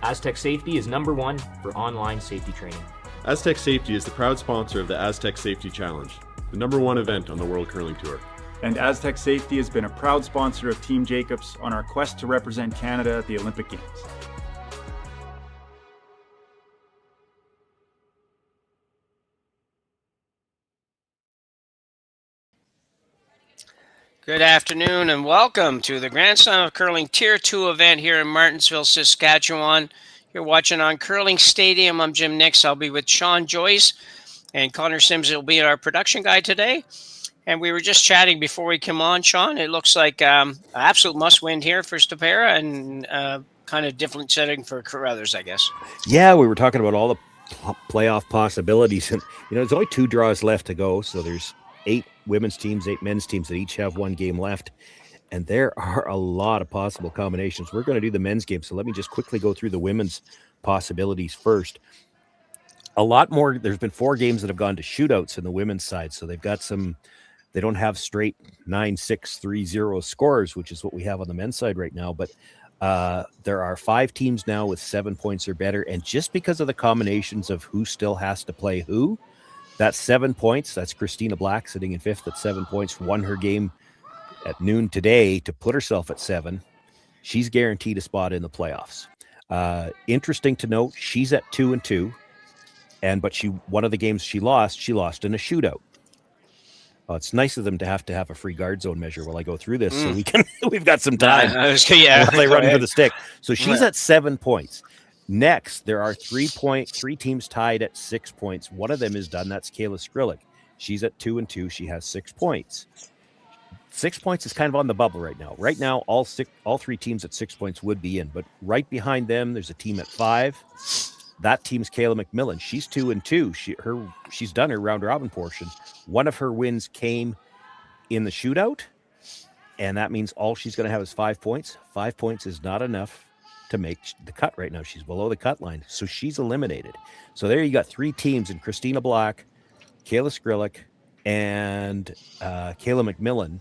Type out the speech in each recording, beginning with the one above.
Aztec Safety is #1 for online safety training. Aztec Safety is the proud sponsor of the Aztec Safety Challenge, the #1 event on the World Curling Tour. And Aztec Safety has been a proud sponsor of Team Jacobs on our quest to represent Canada at the Olympic Games. Good afternoon and welcome to the Grand Slam of Curling Tier 2 event here in Martensville, Saskatchewan. You're watching on Curling Stadium. I'm Jim Nix. I'll be with Sean Joyce, and Connor Sims will be our production guy today. And we were just chatting before we came on, Sean. It looks like an absolute must-win here for Stopera and kind of different setting for Carruthers, I guess. Yeah, we were talking about all the playoff possibilities. And, there's only 2 draws left to go, so there's 8 women's teams, 8 men's teams that each have 1 game left. And there are a lot of possible combinations. We're going to do the men's game, so let me just quickly go through the women's possibilities first. A lot more. There's been 4 games that have gone to shootouts in the women's side, so they've got some. They don't have straight 9-6-3-0 scores, which is what we have on the men's side right now. But there are 5 teams now with 7 points or better, and just because of the combinations of who still has to play who, that's 7 points. That's Christina Black sitting in 5th at 7 points. Won her game at noon today to put herself at 7. She's guaranteed a spot in the playoffs. Interesting to note, she's at 2-2, but one of the games she lost in a shootout. It's nice of them to have a free guard zone measure while I go through this, so we've got some time. Yeah, while they run for the stick. So she's at 7 points. Next, there are 3 teams tied at 6 points. One of them is done. That's Kayla Skrillik. She's at 2-2. She has 6 points. 6 points is kind of on the bubble right now. Right now, all 3 teams at 6 points would be in, but right behind them, there's a team at 5. That team's Kayla McMillan. She's 2-2. She's done her round robin portion. One of her wins came in the shootout, and that means all she's going to have is 5 points. 5 points is not enough to make the cut right now. She's below the cut line, so she's eliminated. So there you got 3 teams in Christina Black, Kayla Skrillik, and Kayla McMillan,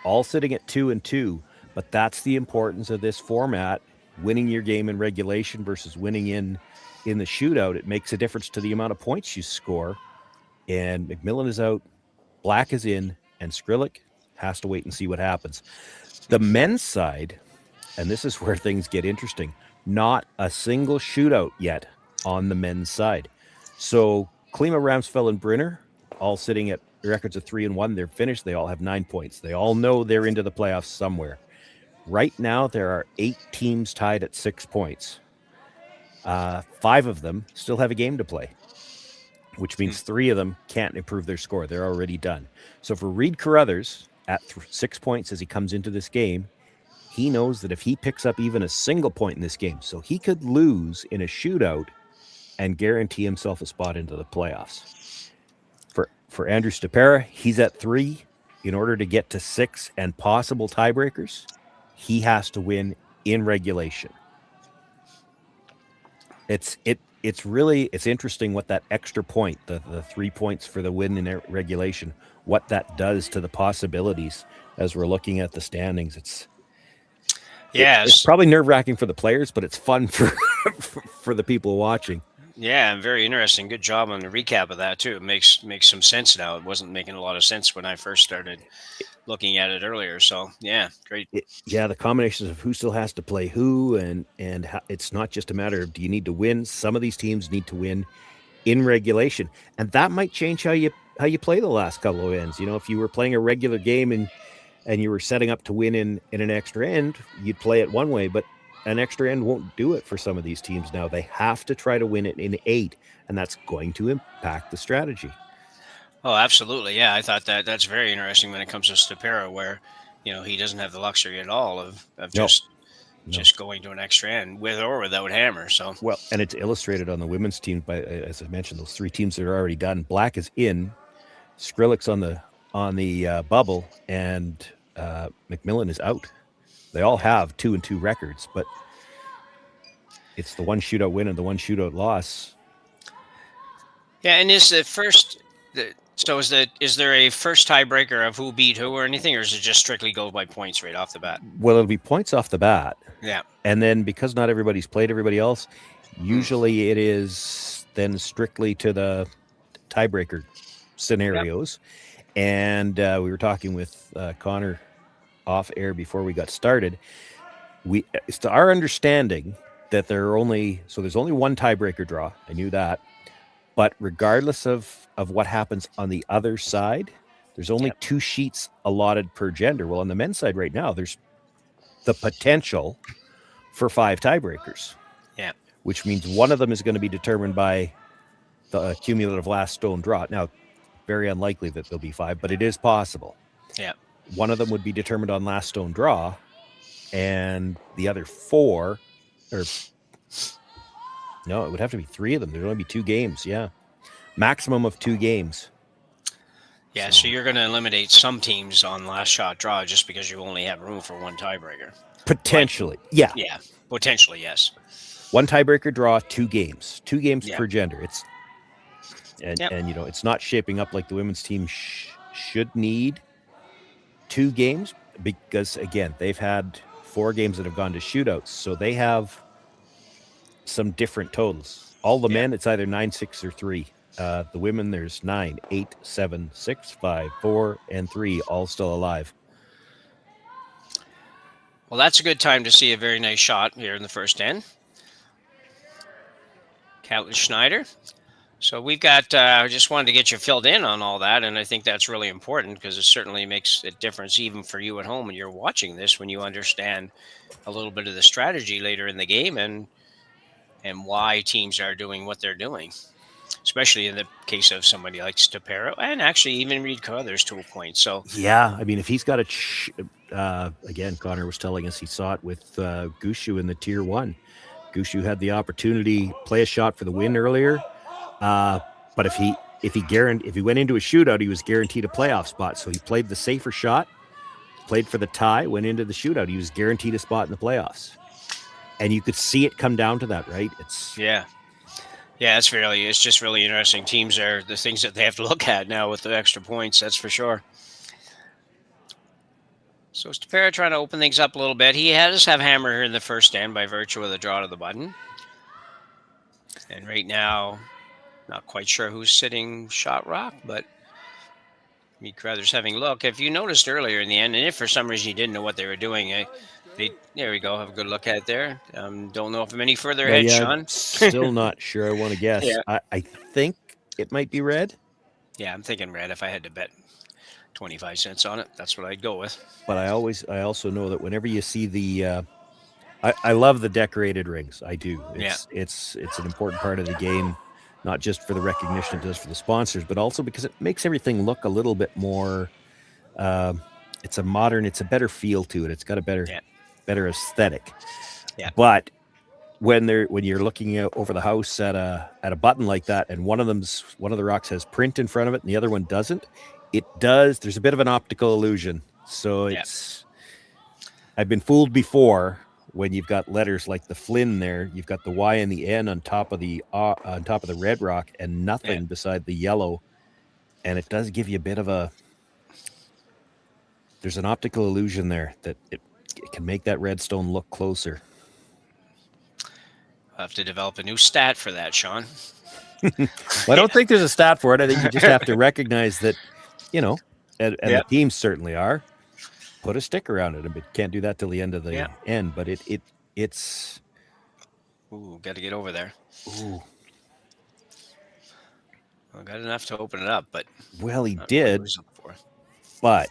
all sitting at 2-2. But that's the importance of this format: winning your game in regulation versus winning in the shootout. It makes a difference to the amount of points you score. And McMillan is out, Black is in, and Skrillik has to wait and see what happens. The men's side, and this is where things get interesting, not a single shootout yet on the men's side. So Klima, Ramsfeld, and Brenner all sitting at records of 3-1. They're finished. They all have 9 points. They all know they're into the playoffs somewhere. Right now, there are 8 teams tied at 6 points. 5 of them still have a game to play, which means 3 of them can't improve their score. They're already done. So for Reid Carruthers at 6 points as he comes into this game, he knows that if he picks up even a single point in this game, so he could lose in a shootout and guarantee himself a spot into the playoffs. For Andrew Stopera, he's at 3. In order to get to 6 and possible tiebreakers, he has to win in regulation. It's interesting what that extra point, the 3 points for the win in regulation, what that does to the possibilities as we're looking at the standings. It's probably nerve-wracking for the players, but it's fun for the people watching. Yeah, very interesting. Good job on the recap of that too. It makes some sense now. It wasn't making a lot of sense when I first started looking at it earlier. So yeah, great. The combinations of who still has to play who, and it's not just a matter of do you need to win. Some of these teams need to win in regulation, and that might change how you play the last couple of ends. If you were playing a regular game and you were setting up to win in an extra end, you'd play it one way, but an extra end won't do it for some of these teams now. They have to try to win it in 8, and that's going to impact the strategy. Oh, absolutely. Yeah, I thought that's very interesting when it comes to Stopera, where he doesn't have the luxury at all of just going to an extra end with or without hammer. So and it's illustrated on the women's team by, as I mentioned, those 3 teams that are already done. Black is in, Skrillik's on the bubble, and McMillan is out. They all have 2-2 records, but it's the one shootout win and the one shootout loss. Yeah, and is So is there a first tiebreaker of who beat who or anything, or is it just strictly go by points right off the bat? Well, it'll be points off the bat. Yeah. And then because not everybody's played everybody else, usually it is then strictly to the tiebreaker scenarios. Yep. And we were talking with Connor off air before we got started. It's to our understanding that there's only one tiebreaker draw. I knew that. But regardless of what happens on the other side, there's only 2 sheets allotted per gender. Well, on the men's side right now, there's the potential for 5 tiebreakers. Yeah. Which means one of them is going to be determined by the cumulative last stone draw. Now, very unlikely that there'll be 5, but it is possible. Yeah. One of them would be determined on last stone draw, and the other 4, no, it would have to be 3 of them. There'd only be 2 games. Yeah. Maximum of 2 games. Yeah. So you're going to eliminate some teams on last shot draw just because you only have room for 1 tiebreaker. Potentially. Yeah. Yeah. Potentially. Yes. 1 tiebreaker draw, 2 games. 2 games per gender. And it's not shaping up like the women's team should need 2 games because, again, they've had 4 games that have gone to shootouts. So they have some different totals. All the men, it's either 9-6 or 3. The women, there's 9, 8, 7, 6, 5, 4, and 3, all still alive. Well, that's a good time to see a very nice shot here in the first end. Caitlin Schneider. So we've got, I just wanted to get you filled in on all that, and I think that's really important because it certainly makes a difference even for you at home when you're watching this, when you understand a little bit of the strategy later in the game and why teams are doing what they're doing, especially in the case of somebody like Stopera and actually even Reid Carruthers to a point. So yeah, I mean, if he's got again, Connor was telling us he saw it with Gushu in the Tier 1. Gushu had the opportunity to play a shot for the win earlier, but if he went into a shootout, he was guaranteed a playoff spot. So he played the safer shot, played for the tie, went into the shootout. He was guaranteed a spot in the playoffs. And you could see it come down to that, right? It's just really interesting. Teams are the things that they have to look at now with the extra points. That's for sure. So Stopera trying to open things up a little bit. He does have hammer here in the first end by virtue of the draw to the button. And right now, not quite sure who's sitting shot rock, but Reid Carruthers having a look. If you noticed earlier in the end, and if for some reason you didn't know what they were doing, there we go. Have a good look at it there. Don't know if I'm any further ahead, Sean. Still not sure. I want to guess. Yeah. I think it might be red. Yeah, I'm thinking red. If I had to bet 25 cents on it, that's what I'd go with. But I also know that whenever you see the, I love the decorated rings. I do. It's an important part of the game, not just for the recognition it does for the sponsors, but also because it makes everything look a little bit more. It's a better feel to it. It's got a better aesthetic. Yeah. But when you're looking out over the house at a button like that, and one of the rocks has print in front of it, and the other one doesn't, it does. There's a bit of an optical illusion. So I've been fooled before when you've got letters like the Flynn there. You've got the Y and the N on top of the red rock, and nothing beside the yellow, and it does give you a bit of a. There's an optical illusion there that it can make that redstone look closer. I'll have to develop a new stat for that, Sean. Well, I don't think there's a stat for it. I think you just have to recognize that, and the teams certainly are. Put a stick around it, but can't do that till the end of the end. But it's. Ooh, got to get over there. Ooh. Well, got enough to open it up, but. Well, he did. But.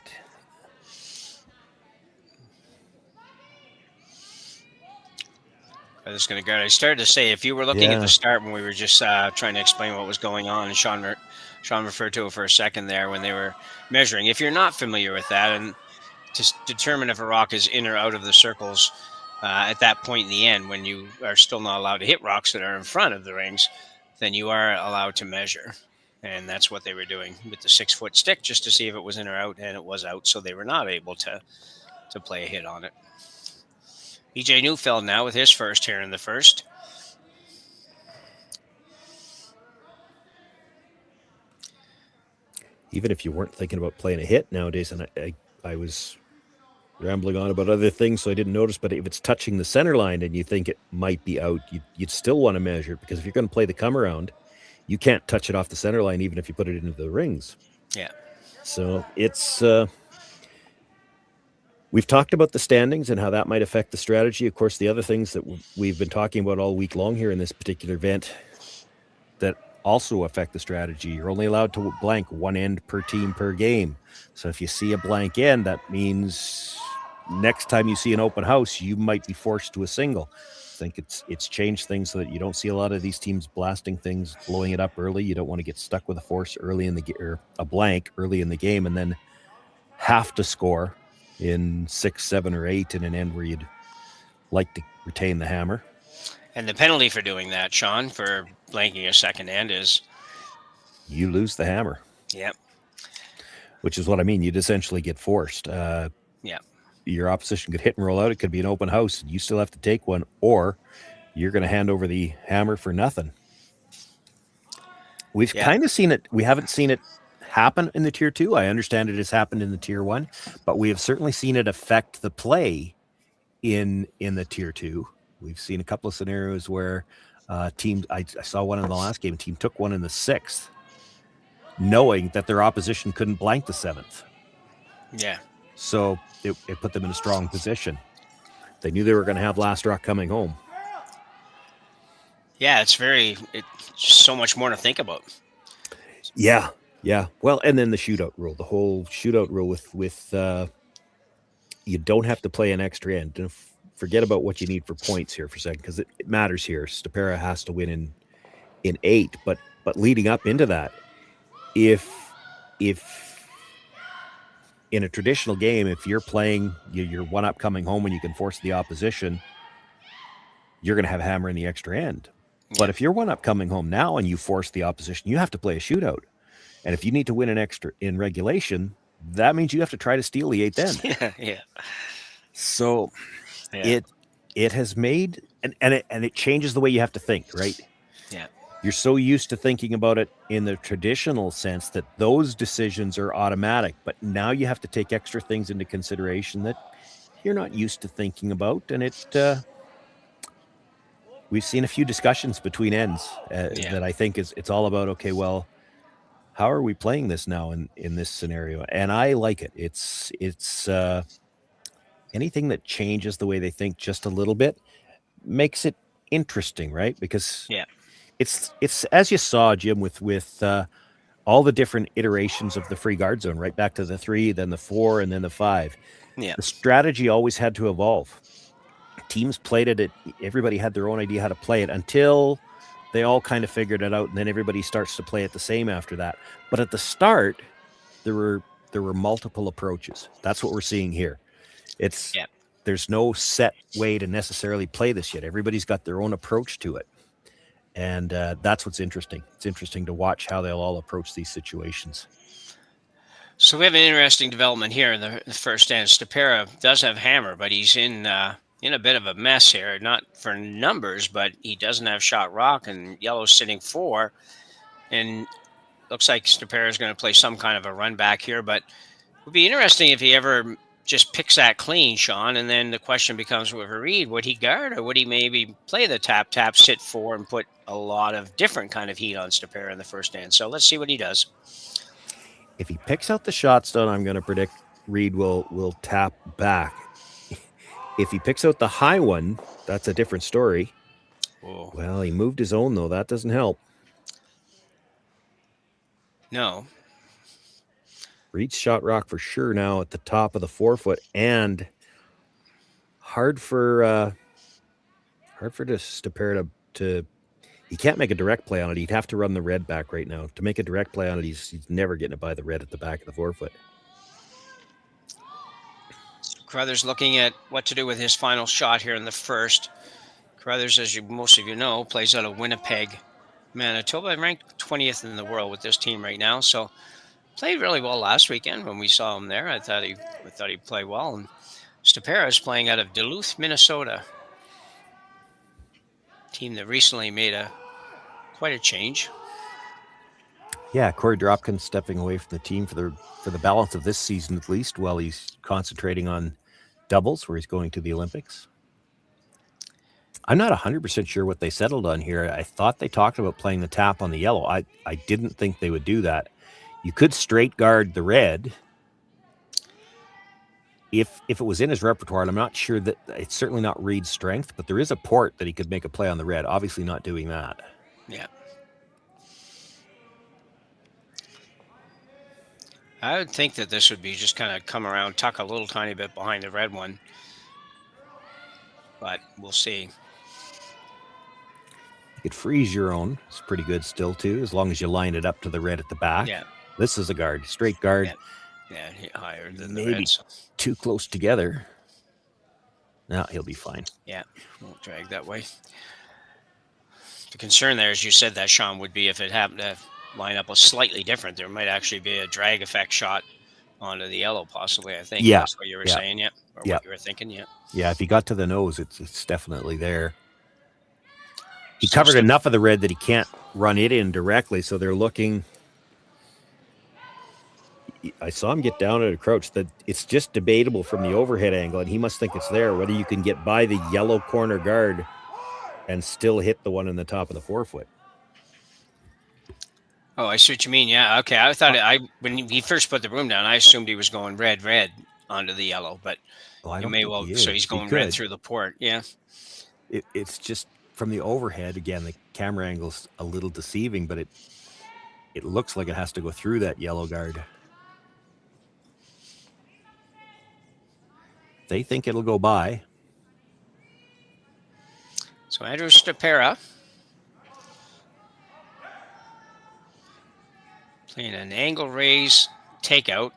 I was going to go. I started to say, if you were looking at the start when we were just trying to explain what was going on, and Sean referred to it for a second there when they were measuring. If you're not familiar with that, and to determine if a rock is in or out of the circles at that point in the end, when you are still not allowed to hit rocks that are in front of the rings, then you are allowed to measure. And that's what they were doing with the 6-foot stick, just to see if it was in or out, and it was out, so they were not able to play a hit on it. EJ Neufeld now with his first here in the first. even if you weren't thinking about playing a hit nowadays, and I was rambling on about other things, so I didn't notice, but if it's touching the center line and you think it might be out, you'd still want to measure it, because if you're going to play the come around, you can't touch it off the center line even if you put it into the rings. Yeah. So it's we've talked about the standings and how that might affect the strategy. Of course, the other things that we've been talking about all week long here in this particular event that also affect the strategy. You're only allowed to blank one end per team per game. So if you see a blank end, that means next time you see an open house, you might be forced to a single. I think it's changed things so that you don't see a lot of these teams blasting things, blowing it up early. You don't want to get stuck with a force early in the or a blank early in the game and then have to score in 6, 7, or 8 in an end where you'd like to retain the hammer. And the penalty for doing that, Sean, for blanking a second end is you lose the hammer. Yep. Which is what I mean. You'd essentially get forced. Yeah. Your opposition could hit and roll out. It could be an open house. And you still have to take one, or you're going to hand over the hammer for nothing. We've kind of seen it. We haven't seen it happen in the Tier 2. I understand it has happened in the Tier 1, but we have certainly seen it affect the play in the Tier 2. We've seen a couple of scenarios where teams, I saw one in the last game, a team took one in the 6th, knowing that their opposition couldn't blank the 7th. Yeah. So it put them in a strong position. They knew they were going to have last rock coming home. Yeah, it's so much more to think about. Yeah. Well, and then the shootout rule, the whole shootout rule with you don't have to play an extra end. And forget about what you need for points here for a second, because it matters here. Stopera has to win in 8, but leading up into that, if in a traditional game, if you're playing, you're one up coming home and you can force the opposition, you're going to have a hammer in the extra end. Yeah. But if you're one up coming home now and you force the opposition, you have to play a shootout. And if you need to win an extra in regulation, that means you have to try to steal the 8th end. Yeah. So it has made, and it changes the way you have to think, right? Yeah. You're so used to thinking about it in the traditional sense that those decisions are automatic, but now you have to take extra things into consideration that you're not used to thinking about. And we've seen a few discussions between ends that I think it's all about, okay, well, how are we playing this now in this scenario? And I like it. It's anything that changes the way they think just a little bit makes it interesting, right? Because it's as you saw, Jim, with all the different iterations of the free guard zone, right back to the 3, then the 4, and then the 5. Yeah. The strategy always had to evolve. Teams played it. Everybody had their own idea how to play it until they all kind of figured it out, and then everybody starts to play it the same after that. But at the start, there were multiple approaches. That's what we're seeing here. There's no set way to necessarily play this yet. Everybody's got their own approach to it. And that's what's interesting. It's interesting to watch how they'll all approach these situations. So we have an interesting development here in the first end. Stopera does have hammer, but he's in a bit of a mess here. Not for numbers, but he doesn't have shot rock, and yellow's sitting 4. And looks like Stopera is going to play some kind of a run back here. But it would be interesting if he ever just picks that clean, Sean, and then the question becomes with Reid, would he guard, or would he maybe play the tap, sit 4, and put a lot of different kind of heat on Stopera in the first end? So let's see what he does. If he picks out the shot stone, I'm going to predict Reid will tap back. If he picks out the high one, that's a different story. Whoa. Well, he moved his own, though. That doesn't help. No. Reid's shot rock for sure now at the top of the 4-foot, and hard for Stopera to he can't make a direct play on it. He'd have to run the red back right now. To make a direct play on it, he's never getting it by the red at the back of the 4-foot. Carruthers looking at what to do with his final shot here in the first. Carruthers, as most of you know, plays out of Winnipeg, Manitoba, ranked 20th in the world with this team right now. So played really well last weekend when we saw him there. I thought he'd play well. And Stopera is playing out of Duluth, Minnesota. Team that recently made quite a change. Yeah, Corey Dropkin stepping away from the team for the balance of this season at least, while he's concentrating on doubles where he's going to the Olympics. I'm not 100% sure what they settled on here. I thought they talked about playing the tap on the yellow. I didn't think they would do that. You could straight guard the red if it was in his repertoire, and I'm not sure that it's certainly not Reid's strength, but there is a port that he could make a play on the red. Obviously not doing that. Yeah. I would think that this would be just kind of come around, tuck a little tiny bit behind the red one. But we'll see. You could freeze your own. It's pretty good still, too, as long as you line it up to the red at the back. Yeah. This is a guard, straight guard. Yeah, higher than Maybe the reds. Too close together. No, he'll be fine. Yeah, won't drag that way. The concern there, as you said that, Sean, would be if it happened to line up a slightly different, there might actually be a drag effect shot onto the yellow, possibly, I think. Yeah. That's what you were saying, yeah? Or what you were thinking, yeah. Yeah, if he got to the nose, it's definitely there. He covered enough of the red that he can't run it in directly, so they're looking. I saw him get down at a crouch. That it's just debatable from the overhead angle, and he must think it's there, whether you can get by the yellow corner guard and still hit the one in the top of the forefoot. Oh, I see what you mean. Yeah, okay. I thought when he first put the broom down, I assumed he was going red onto the yellow, but you may well. So he's going red through the port. Yeah. It's just from the overhead. Again, the camera angle's a little deceiving, but it looks like it has to go through that yellow guard. They think it'll go by. So Andrew Stopera playing an angle raise takeout.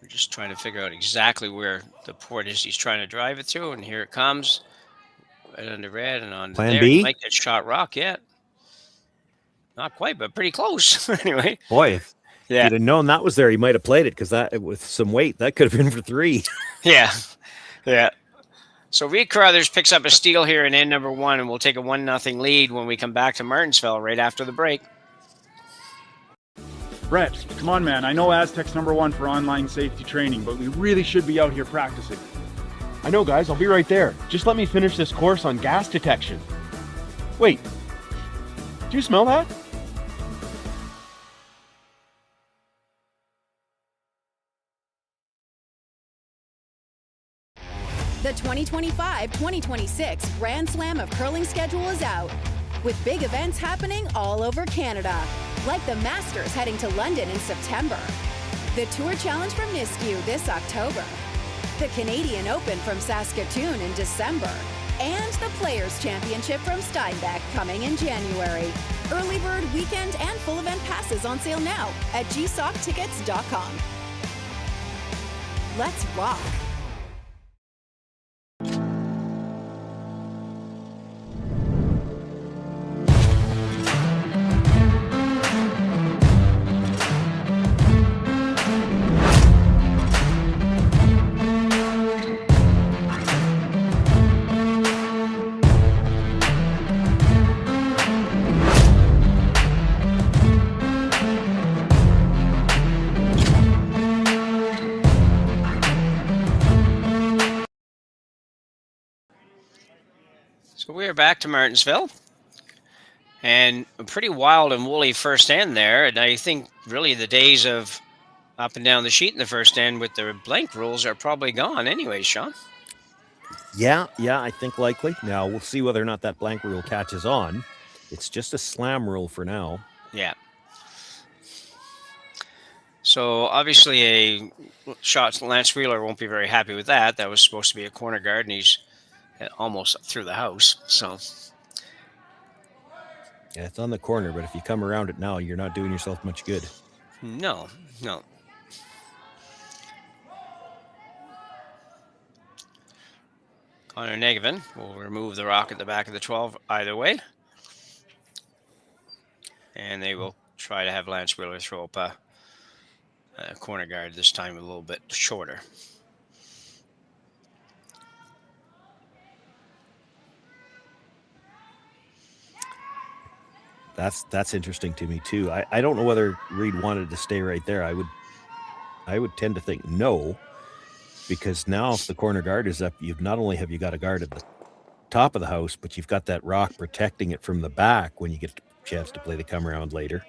We're just trying to figure out exactly where the port is he's trying to drive it through, and here it comes. Right under red and on Plan there. B? He might get shot rock yet. Not quite, but pretty close. Anyway. Boy, if he'd have known that was there, he might have played it, because that with some weight, that could have been for 3. Yeah. So Reid Carruthers picks up a steal here in end number 1, and we'll take a 1-0 lead when we come back to Martensville right after the break. Brett, come on, man. I know Aztec's #1 for online safety training, but we really should be out here practicing. I know, guys. I'll be right there. Just let me finish this course on gas detection. Wait. Do you smell that? The 2025-2026 Grand Slam of Curling schedule is out, with big events happening all over Canada, like the Masters heading to London in September, the Tour Challenge from Nisku this October, the Canadian Open from Saskatchewan in December, and the Players' Championship from Steinbeck coming in January. Early bird weekend and full event passes on sale now at gsocktickets.com. Let's rock! So we are back to Martensville, and a pretty wild and woolly first end there. And I think really the days of up and down the sheet in the first end with the blank rules are probably gone anyway, Sean. Yeah, I think likely. Now, we'll see whether or not that blank rule catches on. It's just a slam rule for now. Yeah. So obviously a shot, Lance Wheeler won't be very happy with that. That was supposed to be a corner guard, and he's almost through the house. So yeah, it's on the corner, but if you come around it now, you're not doing yourself much good. No. Connor Negevin will remove the rock at the back of the 12 either way. And they will try to have Lance Wheeler throw up a corner guard, this time a little bit shorter. That's interesting to me too. I don't know whether Reid wanted to stay right there. I would tend to think no, because now if the corner guard is up, you've not only have you got a guard at the top of the house, but you've got that rock protecting it from the back when you get a chance to play the come around later.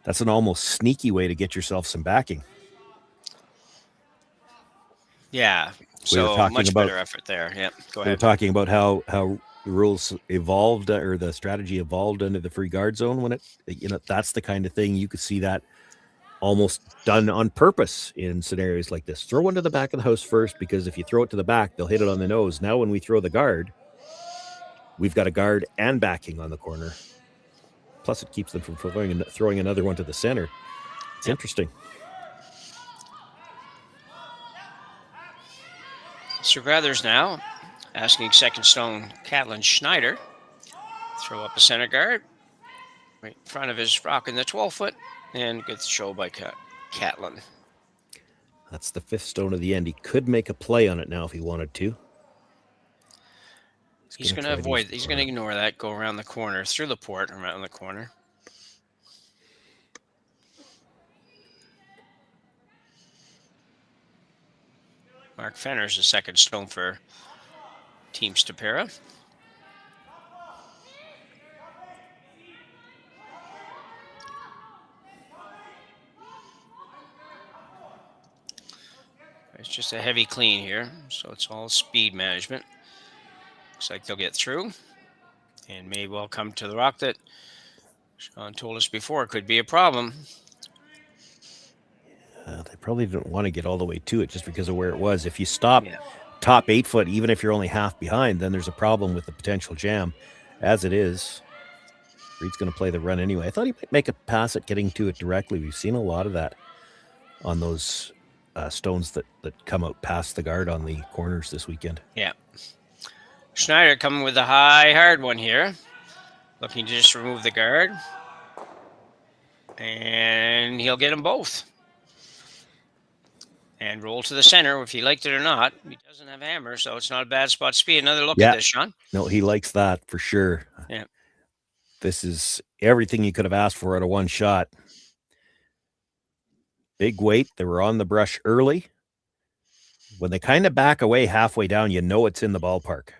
That's an almost sneaky way to get yourself some backing. Yeah. We were So talking much about- better effort there. Yeah. Go We were ahead. talking about how the rules evolved, or the strategy evolved under the free guard zone when that's the kind of thing you could see that almost done on purpose in scenarios like this. Throw one to the back of the house first, because if you throw it to the back, they'll hit it on the nose. Now when we throw the guard, we've got a guard and backing on the corner. Plus it keeps them from throwing another one to the center. It's interesting. So Carruthers now asking second stone Catlin Schneider throw up a center guard right in front of his rock in the 12-foot, and good show by Catlin. That's the fifth stone of the end. He could make a play on it now if he wanted to. He's going to avoid. He's going to ignore that. Go around the corner, through the port, around the corner. Mark Fenner's the second stone for Team Stopera. It's just a heavy clean here, so it's all speed management. Looks like they'll get through and may well come to the rock that Sean told us before could be a problem. They probably didn't want to get all the way to it just because of where it was. If you stop top 8 foot, even if you're only half behind, then there's a problem with the potential jam. As it is, Reid's going to play the run anyway. I thought he might make a pass at getting to it directly. We've seen a lot of that on those stones that come out past the guard on the corners this weekend. Yeah. Schneider coming with a high, hard one here. Looking to just remove the guard. And he'll get them both. And roll to the center if he liked it or not. He doesn't have hammer, so it's not a bad spot to be. Another look at this, Sean. No, he likes that for sure. Yeah. This is everything you could have asked for out of one shot. Big weight. They were on the brush early. When they kind of back away halfway down, you know it's in the ballpark.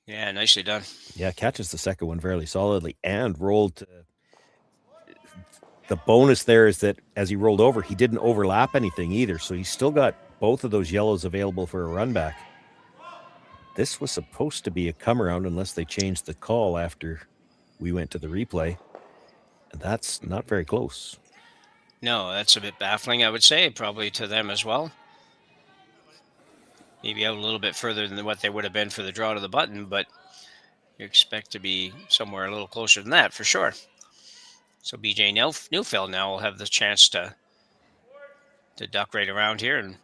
Yeah, nicely done. Yeah, catches the second one fairly solidly and rolled. The bonus there is that as he rolled over, he didn't overlap anything either. So he's still got both of those yellows available for a run back. This was supposed to be a come around unless they changed the call after we went to the replay. And that's not very close. No, that's a bit baffling, I would say, probably to them as well. Maybe out a little bit further than what they would have been for the draw to the button, but you expect to be somewhere a little closer than that for sure. So BJ Neufeld now will have the chance to duck right around here and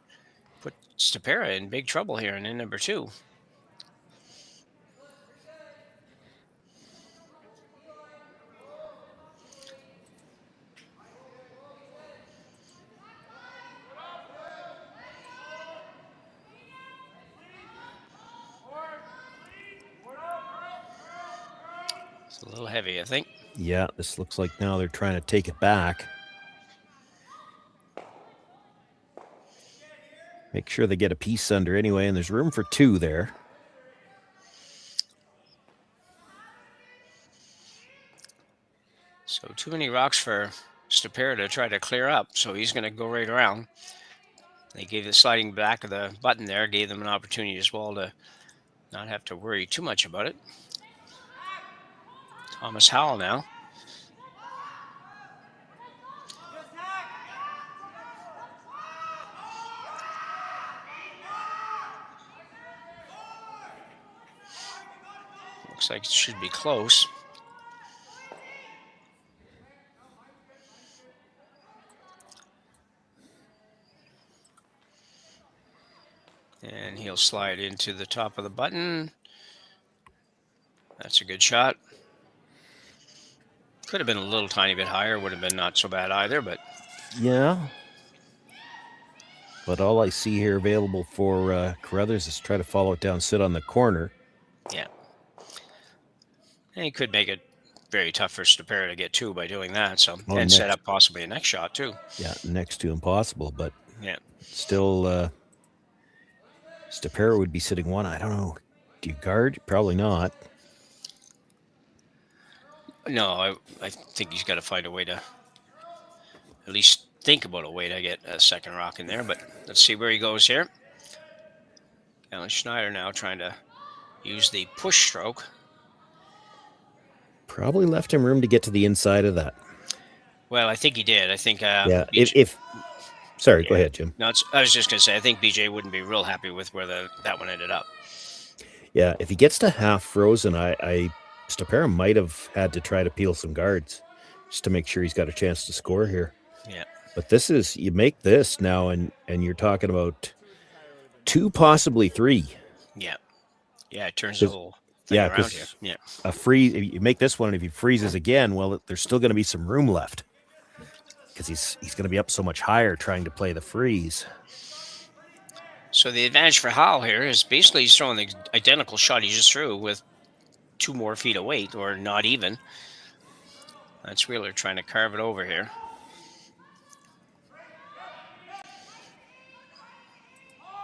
put Stopera in big trouble here in number 2. It's a little heavy, I think. Yeah, this looks like now they're trying to take it back. Make sure they get a piece under anyway, and there's room for 2 there. So too many rocks for Stopera to try to clear up, so he's going to go right around. They gave the sliding back of the button there, gave them an opportunity as well to not have to worry too much about it. Thomas Howell now. Looks like it should be close. And he'll slide into the top of the button. That's a good shot. Could have been a little tiny bit higher. Would have been not so bad either, but... Yeah. But all I see here available for Carruthers is try to follow it down, sit on the corner. Yeah. And he could make it very tough for Stopera to get 2 by doing that. So Oh, and set next. up possibly a next shot too. Yeah, next to impossible, but Yeah. still, Stopera would be sitting 1. I don't know. Do you guard? Probably not. No, I think he's got to find a way to at least think about a way to get a second rock in there. But let's see where he goes here. Alan Schneider now trying to use the push stroke. Probably left him room to get to the inside of that. Well, I think he did. I think Yeah. BJ Sorry, go ahead, Jim. No, I was just going to say, I think BJ wouldn't be real happy with where that one ended up. Yeah, if he gets to half frozen, Stopera might have had to try to peel some guards just to make sure he's got a chance to score here. Yeah. But you make this now, and you're talking about 2, possibly 3. Yeah. Yeah, it turns the whole thing Yeah, around here. Yeah. A freeze. If you make this one, and if he freezes again, well, there's still going to be some room left because he's going to be up so much higher trying to play the freeze. So the advantage for Hal here is basically he's throwing the identical shot he just threw with 2 more feet of weight, or not even. That's Wheeler trying to carve it over here.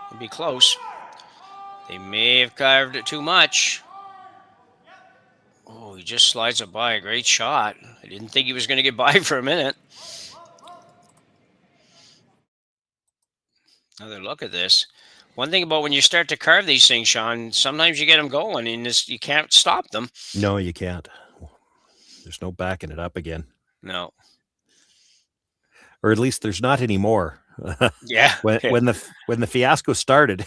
It'll be close. They may have carved it too much. Oh, he just slides it by. A great shot. I didn't think he was going to get by for a minute. Another look at this. One thing about when you start to carve these things, Sean, sometimes you get them going and you can't stop them. No, you can't. There's no backing it up again. No. Or at least there's not anymore. Yeah. when the fiasco started.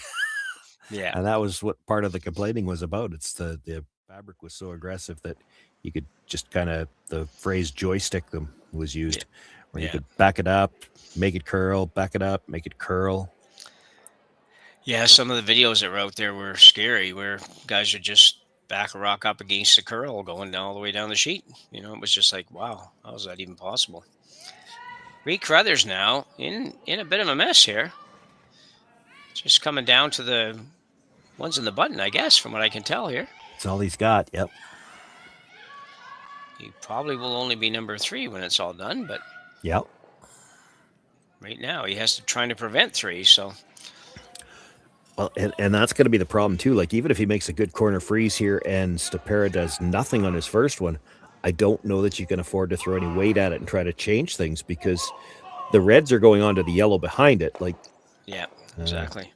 Yeah. And that was what part of the complaining was about. It's the fabric was so aggressive that you could just kind of, the phrase joystick them was used, where you could back it up, make it curl, back it up, make it curl. Yeah, some of the videos that were out there were scary, where guys would just back a rock up against the curl going down all the way down the sheet. You know, it was just like, wow, how is that even possible? Reid Carruthers now in a bit of a mess here. Just coming down to the ones in the button, I guess, from what I can tell here. That's all he's got. Yep. He probably will only be number 3 when it's all done, but Yep. right now he has to try to prevent 3, so. Well, and that's going to be the problem too. Like, even if he makes a good corner freeze here and Stopera does nothing on his first one, I don't know that you can afford to throw any weight at it and try to change things, because the reds are going on to the yellow behind it. Like, yeah, exactly.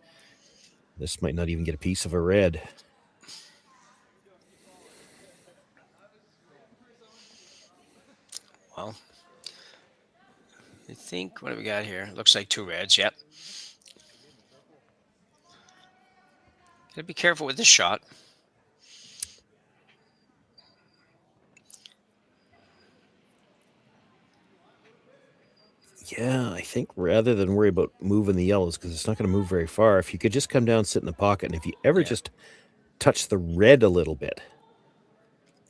This might not even get a piece of a red. Well, I think, what do we got here? Looks like 2 reds, yep. Gotta be careful with this shot. Yeah, I think rather than worry about moving the yellows, because it's not going to move very far, if you could just come down, sit in the pocket, and if you ever just touch the red a little bit.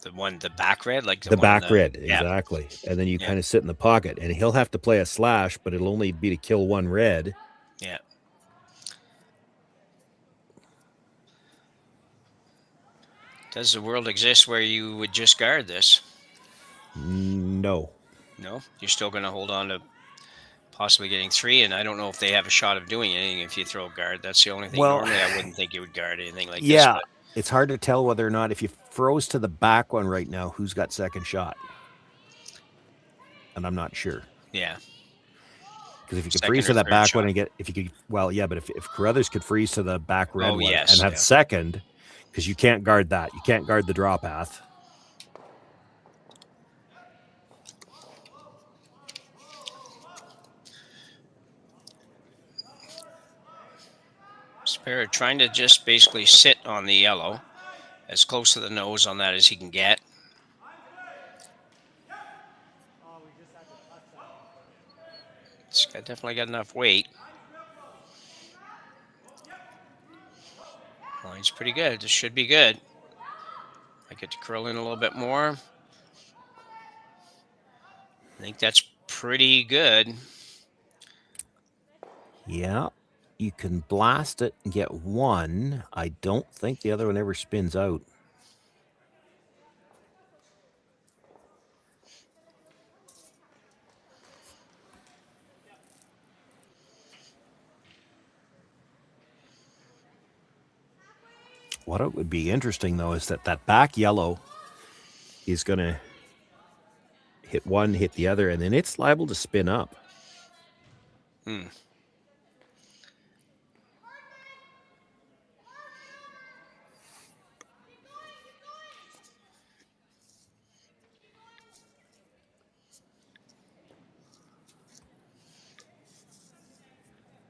The back red? Like the back red, exactly. And then you kind of sit in the pocket, and he'll have to play a slash, but it'll only be to kill 1 red. Yeah. Does the world exist where you would just guard this? No. No? You're still going to hold on to possibly getting 3, and I don't know if they have a shot of doing anything if you throw a guard. That's the only thing. Well, normally I wouldn't think you would guard anything like this. Yeah, it's hard to tell whether or not, if you froze to the back one right now, who's got second shot. And I'm not sure. Yeah. Because if you could freeze to that back one and get, if you could, well, yeah, but if Carruthers could freeze to the back red one and have second, because you can't guard that. You can't guard the draw path. Stopera trying to just basically sit on the yellow, as close to the nose on that as he can get. It's definitely got enough weight. Line's pretty good. This should be good. I get to curl in a little bit more. I think that's pretty good. Yeah, you can blast it and get 1. I don't think the other one ever spins out. What it would be interesting, though, is that back yellow is going to hit one, hit the other, and then it's liable to spin up. Hmm.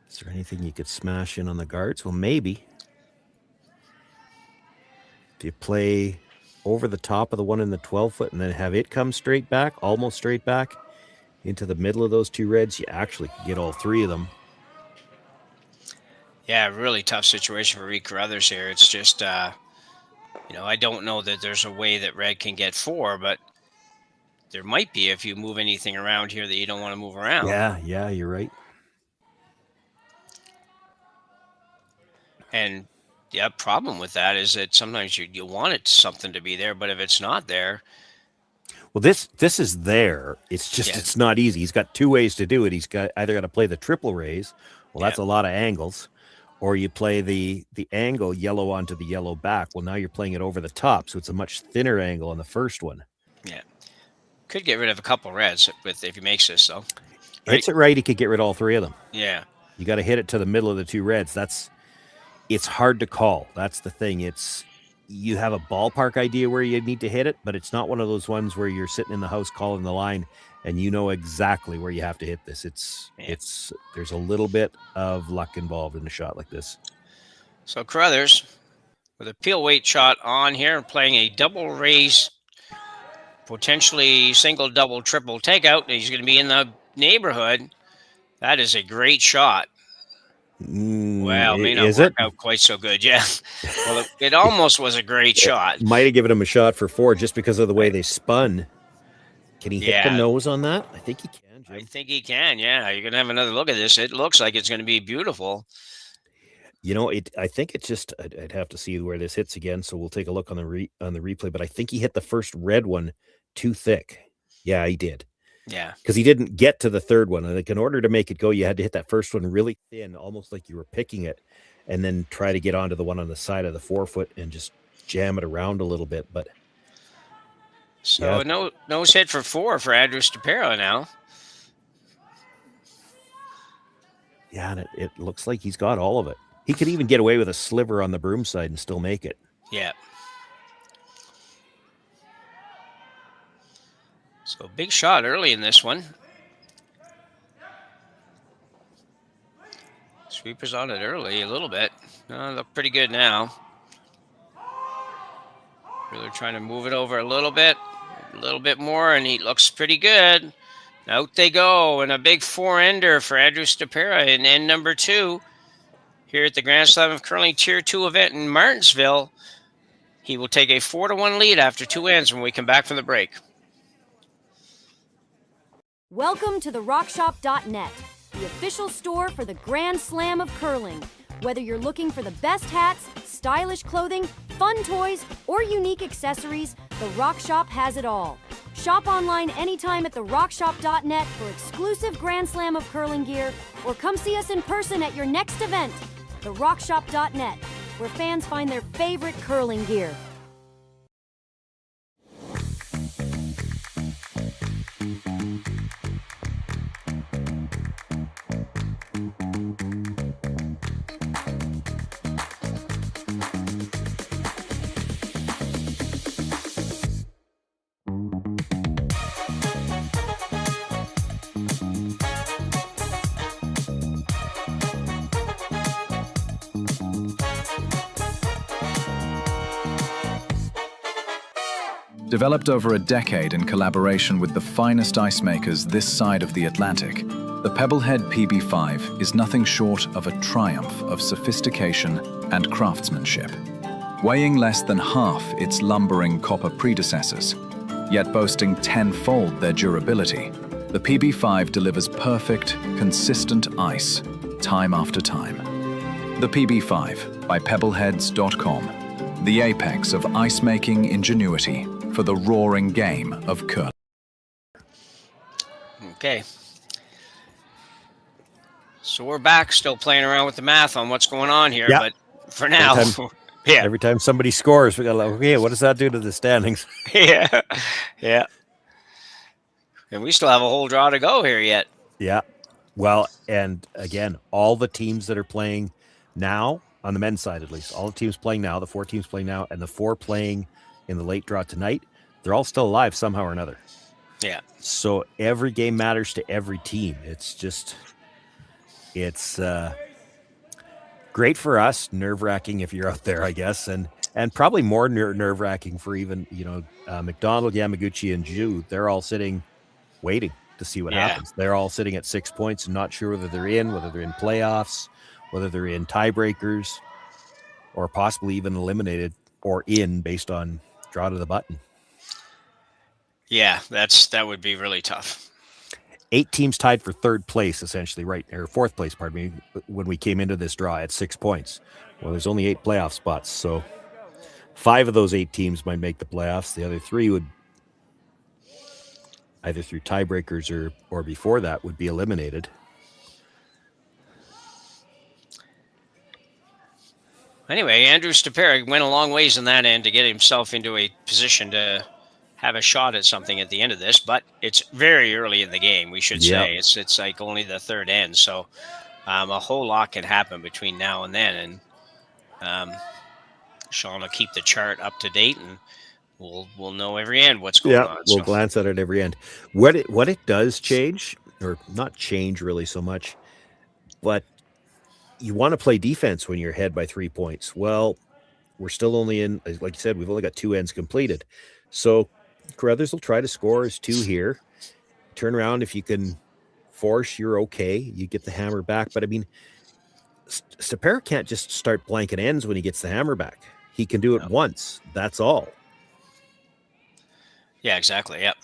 Is there anything you could smash in on the guards? Well, maybe. Do you play over the top of the one in the 12-foot and then have it come straight back, almost straight back into the middle of those two reds? You actually could get all three of them. Yeah, really tough situation for Reid Carruthers here. It's just, I don't know that there's a way that red can get 4, but there might be if you move anything around here that you don't want to move around. Yeah, you're right. And the problem with that is that sometimes you want something to be there, but if it's not there. Well, this is there. It's just It's not easy. He's got two ways to do it. He's either got to play the triple raise. Well, that's a lot of angles. Or you play the angle yellow onto the yellow back. Well, now you're playing it over the top, so it's a much thinner angle on the first one. Yeah. Could get rid of a couple reds if he makes this, though. Right? Hits it right, he could get rid of all three of them. Yeah. You got to hit it to the middle of the two reds. It's hard to call. That's the thing. You have a ballpark idea where you need to hit it, but it's not one of those ones where you're sitting in the house calling the line and you know exactly where you have to hit this. There's a little bit of luck involved in a shot like this. So Carruthers with a peel weight shot on here, playing a double raise, potentially single, double, triple takeout. He's going to be in the neighborhood. That is a great shot. Well, it may not work out quite so good. Yeah. Well, it almost was a great shot. Might have given him a shot for 4 just because of the way they spun. Can he hit the nose on that? I think he can, Jim. I think he can, yeah. You're going to have another look at this. It looks like it's going to be beautiful. I think it's just, I'd have to see where this hits again, so we'll take a look on the replay, but I think he hit the first red one too thick. Yeah, he did. Yeah. Because he didn't get to the third one. And in order to make it go, you had to hit that first one really thin, almost like you were picking it, and then try to get onto the one on the side of the 4-foot and just jam it around a little bit. But so nose hit for 4 for Andrew Stopera now. Yeah, and it looks like he's got all of it. He could even get away with a sliver on the broom side and still make it. Yeah. So big shot early in this one. Sweepers on it early a little bit. Look pretty good now. Really trying to move it over a little bit more, and he looks pretty good. Out they go, and a big 4-ender for Andrew Stopera in end number 2 here at the Grand Slam of Curling Tier 2 event in Martensville. He will take a 4-1 lead after 2 ends when we come back from the break. Welcome to therockshop.net, the official store for the Grand Slam of Curling. Whether you're looking for the best hats, stylish clothing, fun toys, or unique accessories, The Rock Shop has it all. Shop online anytime at therockshop.net for exclusive Grand Slam of Curling gear, or come see us in person at your next event. therockshop.net, where fans find their favorite curling gear. Developed over a decade in collaboration with the finest ice makers this side of the Atlantic, the Pebblehead PB5 is nothing short of a triumph of sophistication and craftsmanship. Weighing less than half its lumbering copper predecessors, yet boasting 10-fold their durability, the PB5 delivers perfect, consistent ice, time after time. The PB5 by Pebbleheads.com, the apex of ice-making ingenuity for the roaring game of curling. Okay. So we're back, still playing around with the math on what's going on here, but for now, Yeah. Every time somebody scores, we got like, okay, what does that do to the standings? Yeah. Yeah. And we still have a whole draw to go here yet. Yeah. Well, and again, all the teams that are playing now, on the men's side at least, all the teams playing now, the 4 teams playing now, and the 4 playing in the late draw tonight, they're all still alive somehow or another. Yeah. So every game matters to every team. It's great for us, nerve-wracking if you're out there, I guess, and probably more nerve-wracking for even, McDonald, Yamaguchi, and Ju. They're all sitting, waiting to see what happens. They're all sitting at 6 points and not sure whether they're in playoffs, whether they're in tiebreakers, or possibly even eliminated or in based on draw to the button. Yeah, that would be really tough. 8 teams tied for 3rd place, essentially, right, or 4th place, pardon me, when we came into this draw at 6 points. Well, there's only 8 playoff spots, so 5 of those 8 teams might make the playoffs. The other 3 would, either through tiebreakers or before that, would be eliminated. Anyway, Andrew Stopera went a long ways in that end to get himself into a position to have a shot at something at the end of this, but it's very early in the game, we should say. It's like only the 3rd end, so a whole lot can happen between now and then, and Sean will keep the chart up to date, and we'll know every end what's going on. We'll glance at it every end. What it does change, or not change really so much, but you want to play defense when you're ahead by 3 points. Well, we're still only in, like you said, we've only got 2 ends completed. So Carruthers will try to score his 2 here. Turn around. If you can force, you're okay. You get the hammer back. But I mean, Stopera can't just start blanking ends when he gets the hammer back. He can do it once. That's all. Yeah, exactly. Yep.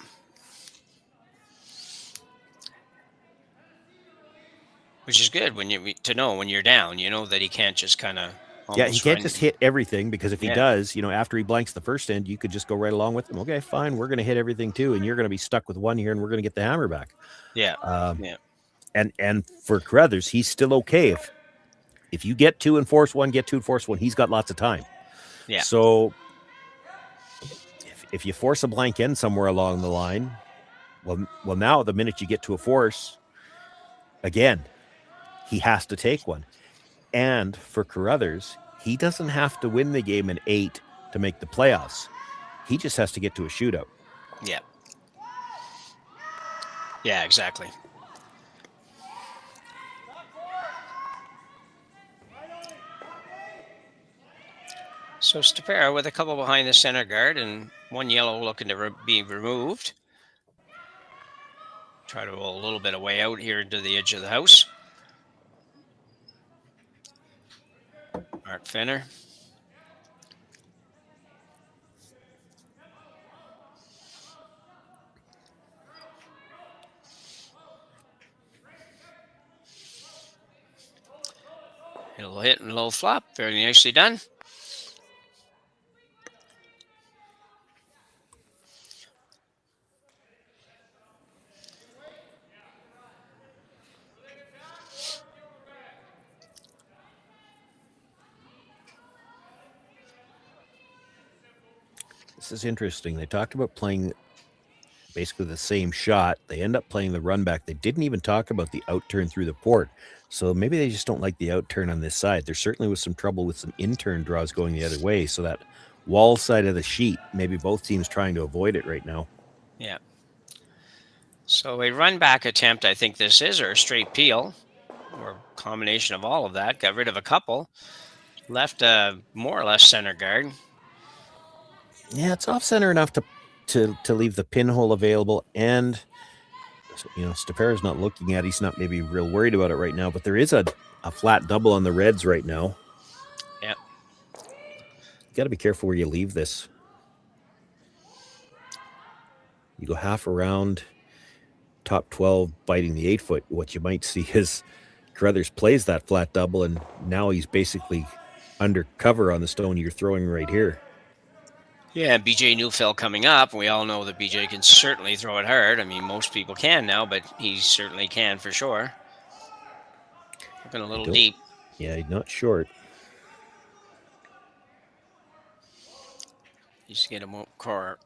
Which is good when you're down, that he can't just kind of. Yeah, he can't just hit everything, because if he does, after he blanks the first end, you could just go right along with him. Okay, fine, we're going to hit everything too, and you're going to be stuck with 1 here, and we're going to get the hammer back. Yeah. And for Carruthers, he's still okay if you get 2 and force 1, get 2 and force 1. He's got lots of time. Yeah. So if you force a blank end somewhere along the line, well, now the minute you get to a force, again, he has to take one. And for Carruthers, he doesn't have to win the game in 8 to make the playoffs. He just has to get to a shootout. Yeah. Yeah, exactly. So Stopera with a couple behind the center guard and 1 yellow looking to be removed. Try to roll a little bit of way out here into the edge of the house. Mark Finner. It'll hit and low flop. Very nicely done. This is interesting. They talked about playing basically the same shot. They end up playing the run back. They didn't even talk about the out turn through the port. So maybe they just don't like the out turn on this side. There certainly was some trouble with some in turn draws going the other way. So that wall side of the sheet, maybe both teams trying to avoid it right now. Yeah. So a run back attempt, I think this is, or a straight peel, or a combination of all of that. Got rid of a couple. Left more or less center guard. Yeah, it's off center enough to leave the pinhole available, and Stopera's not looking at it. He's not maybe real worried about it right now, but there is a flat double on the Reds right now. Yeah. You got to be careful where you leave this. You go half around, top 12, biting the 8-foot. What you might see is Carruthers plays that flat double, and now he's basically under cover on the stone you're throwing right here. Yeah, BJ Neufeld coming up. We all know that BJ can certainly throw it hard. I mean, most people can now, but he certainly can for sure. Looking a little deep. Yeah, he's not short. He's going to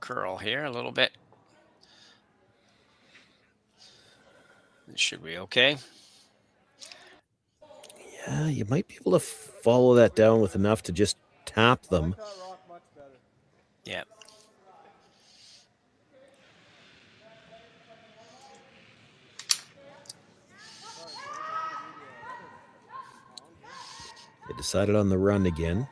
curl here a little bit. This should be okay. Yeah, you might be able to follow that down with enough to just tap them. Yeah. They decided on the run again.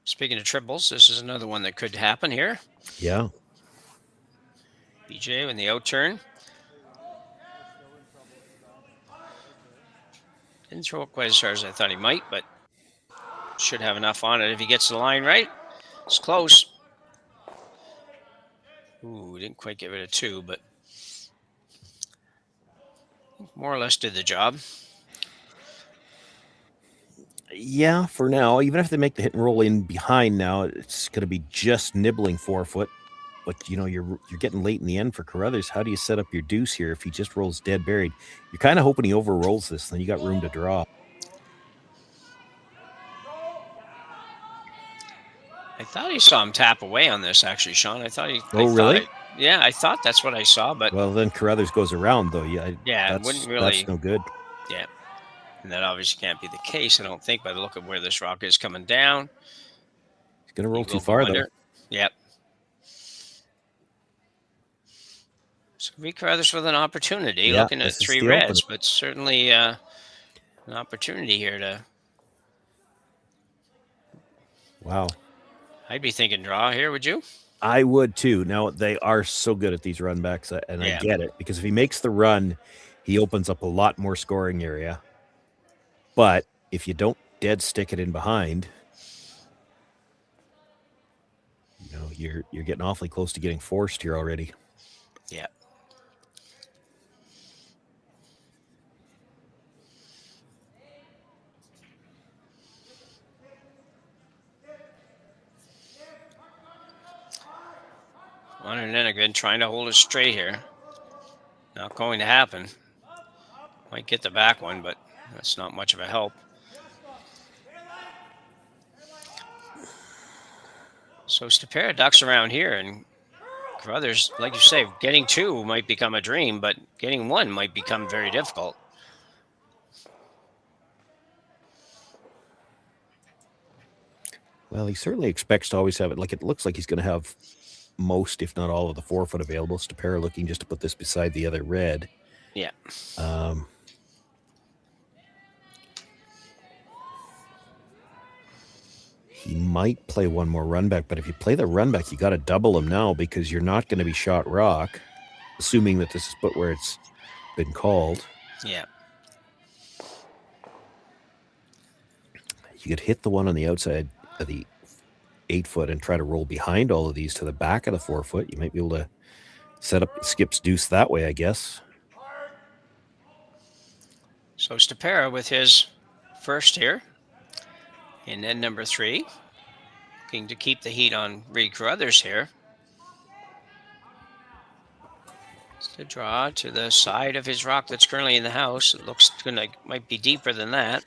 Speaking of triples, this is another one that could happen here. Yeah. BJ in the out turn. Didn't throw it quite as far as I thought he might, but should have enough on it if he gets the line right. It's close. Ooh, didn't quite give it a 2, but more or less did the job. Yeah, for now, even if they make the hit and roll in behind now, it's going to be just nibbling 4 foot. But, you know, you're getting late in the end for Carruthers. How do you set up your deuce here if he just rolls dead buried? You're kind of hoping he over rolls this, then you got room to draw. I thought he saw him tap away on this, actually, Sean. I thought he. Oh, really? Yeah, I thought that's what I saw, but. Well, then Carruthers goes around, though. Yeah, it wouldn't really. That's no good. Yeah. And that obviously can't be the case, I don't think, by the look of where this rock is coming down. He's going to roll too far, though. Yep. So Reid Carruthers with an opportunity, looking at 3 reds, but certainly an opportunity here to. Wow. I'd be thinking draw here, would you? I would too. Now, they are so good at these run backs, and I get it, because if he makes the run, he opens up a lot more scoring area. But if you don't dead stick it in behind, you know, you're getting awfully close to getting forced here already. Yeah. And then again, trying to hold it straight here. Not going to happen. Might get the back one, but that's not much of a help. So Stopera ducks around here, and Carruthers, like you say, getting 2 might become a dream, but getting 1 might become very difficult. Well, he certainly expects to always have it. Like, it looks like he's going to have most, if not all, of the 4 foot available. Stopera looking just to put this beside the other red. Yeah. He might play 1 more run back, but if you play the run back, you got to double him now, because you're not going to be shot rock, assuming that this is put where it's been called. Yeah. You could hit the one on the outside of the 8 foot and try to roll behind all of these to the back of the 4 foot. You might be able to set up Skip's deuce that way, I guess. So Stopera with his first here. And then number 3. Looking to keep the heat on Reid Carruthers here. It's the draw to the side of his rock that's currently in the house. It looks might be deeper than that.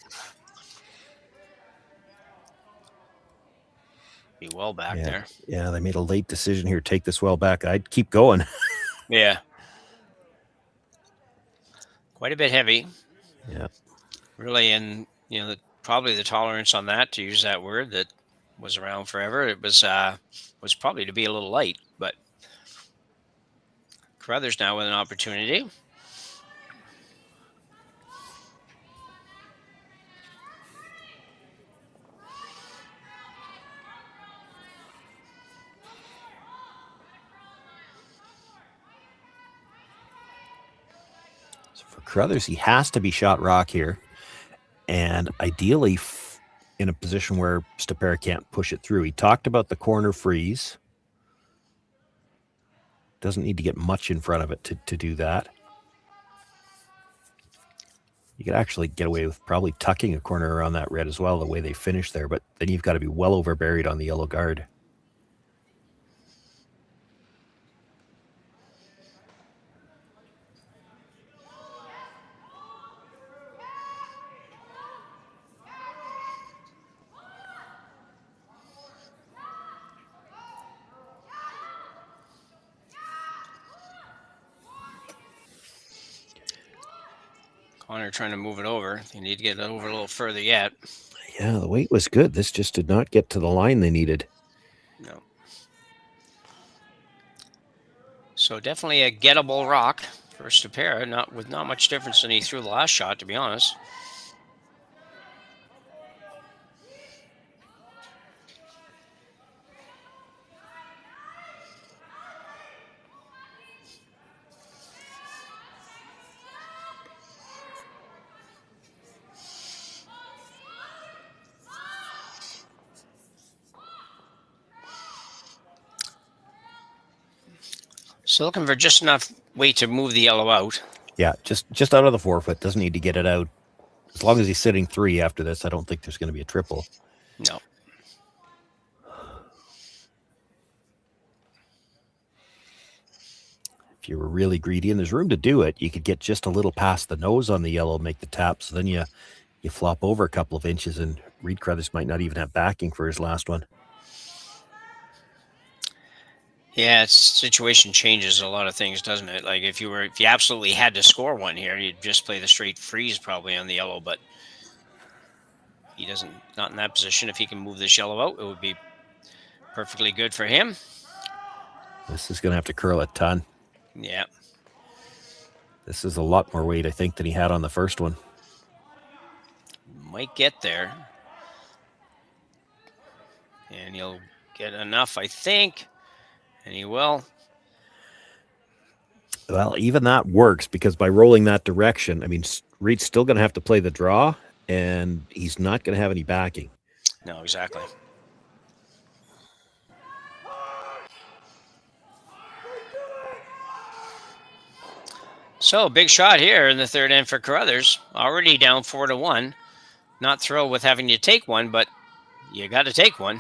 Be well back there. Yeah, they made a late decision here. Take this well back. I'd keep going. Yeah. Quite a bit heavy. Yeah. Really, and you know, probably the tolerance on that, to use that word that was around forever, it was probably to be a little light, but Carruthers now with an opportunity. For Carruthers, he has to be shot rock here, and ideally in a position where Stopera can't push it through. He talked about the corner freeze. Doesn't need to get much in front of it to do that. You could actually get away with probably tucking a corner around that red as well, the way they finished there, but then you've got to be well over buried on the yellow guard. Connor trying to move it over. They need to get it over a little further yet. Yeah, the weight was good. This just did not get to the line they needed. No. So definitely a gettable rock for Stopera, with not much difference than he threw the last shot, to be honest. So looking for just enough weight to move the yellow out. Yeah, just out of the 4 foot. Doesn't need to get it out. As long as he's sitting 3 after this, I don't think there's going to be a triple. No. If you were really greedy and there's room to do it, you could get just a little past the nose on the yellow, make the tap. So then you flop over a couple of inches, and Reid Carruthers might not even have backing for his last one. Yeah, situation changes a lot of things, doesn't it? Like if you absolutely had to score one here, you'd just play the straight freeze probably on the yellow, but he not in that position. If he can move this yellow out, it would be perfectly good for him. This is going to have to curl a ton. Yeah. This is a lot more weight, I think, than he had on the first one. Might get there. And he'll get enough, I think. And he will. Well, even that works because by rolling that direction, I mean, Reid's still going to have to play the draw, and he's not going to have any backing. No, exactly. So, big shot here in the third end for Carruthers. Already down 4-1. Not thrilled with having to take one, but you got to take one.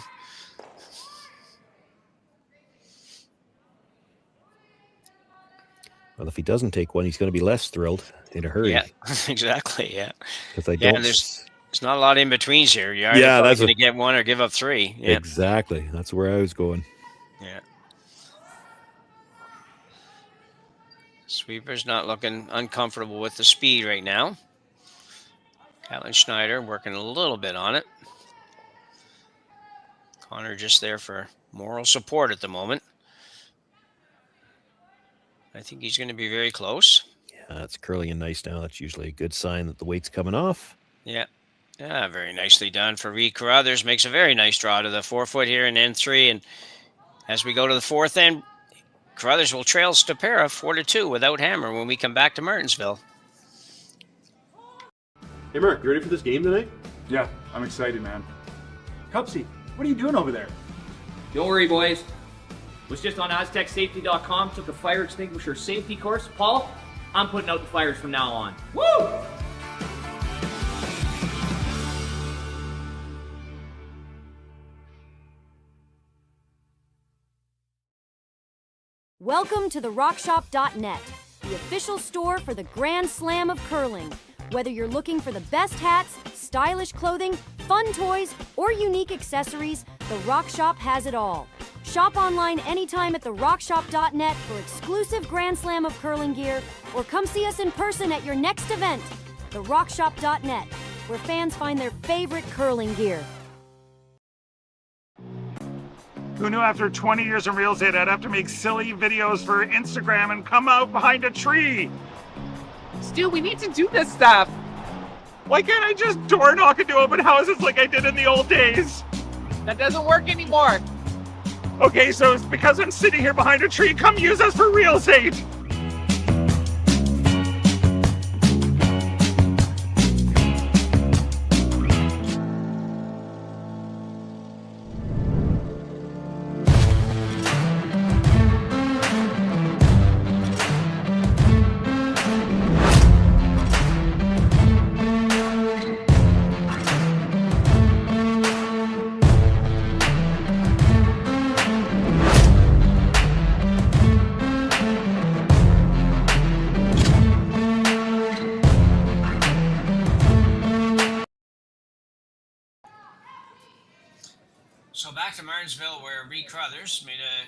Well, if he doesn't take one, he's going to be less thrilled in a hurry. Yeah, exactly. Yeah. Because I don't. And there's not a lot of in-betweens here. You're that's going to get one or give up 3. Yeah. Exactly. That's where I was going. Yeah. Sweeper's not looking uncomfortable with the speed right now. Caitlin Schneider working a little bit on it. Connor just there for moral support at the moment. I think he's going to be very close. Yeah, it's curling and nice now. That's usually a good sign that the weight's coming off. Yeah. Yeah, very nicely done for Reid Carruthers. Makes a very nice draw to the 4 foot here in N3. And as we go to the fourth end, Carruthers will trail Stopera 4-2 without hammer when we come back to Martensville. Hey, Mark, you ready for this game tonight? Yeah, I'm excited, man. Cupsy, what are you doing over there? Don't worry, boys. Was just on AztecSafety.com, took a fire extinguisher safety course. Paul, I'm putting out the fires from now on. Woo! Welcome to the RockShop.net, the official store for the Grand Slam of curling. Whether you're looking for the best hats, stylish clothing, fun toys, or unique accessories, the Rock Shop has it all. Shop online anytime at therockshop.net for exclusive Grand Slam of curling gear, or come see us in person at your next event. Therockshop.net, where fans find their favorite curling gear. Who knew after 20 years in real estate I'd have to make silly videos for Instagram and come out behind a tree? Stu, we need to do this stuff. Why can't I just door knock into open houses like I did in the old days? That doesn't work anymore. Okay, so it's because I'm sitting here behind a tree. Come use us for real estate. So back to Martensville, where Reid Carruthers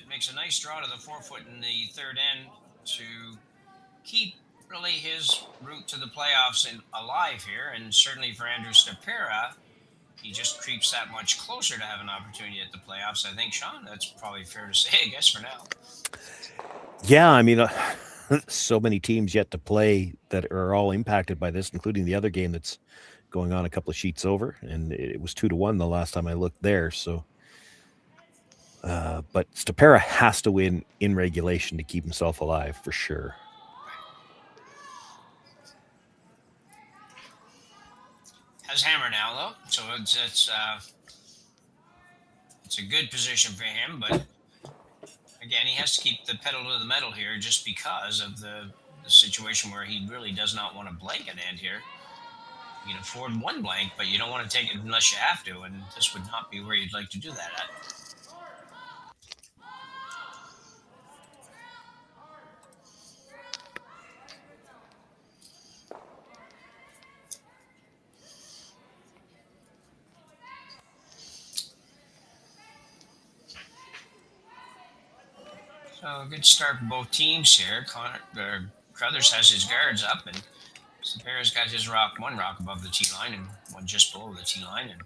makes a nice draw to the 4 foot in the third end to keep really his route to the playoffs alive here, and certainly for Andrew Stopera, he just creeps that much closer to have an opportunity at the playoffs. I think, Sean, that's probably fair to say, I guess, for now. Yeah, I mean, so many teams yet to play that are all impacted by this, including the other game that's going on a couple of sheets over, and it was 2-1 the last time I looked there. So, but Stopera has to win in regulation to keep himself alive for sure. Has hammer now though, so it's a good position for him. But again, he has to keep the pedal to the metal here, just because of the situation where he really does not want to blank an end here. You can afford one blank, but you don't want to take it unless you have to, and this would not be where you'd like to do that at. So a good start for both teams here. Carruthers has his guards up, and Stopera's got his one rock above the tee line and one just below the tee line. And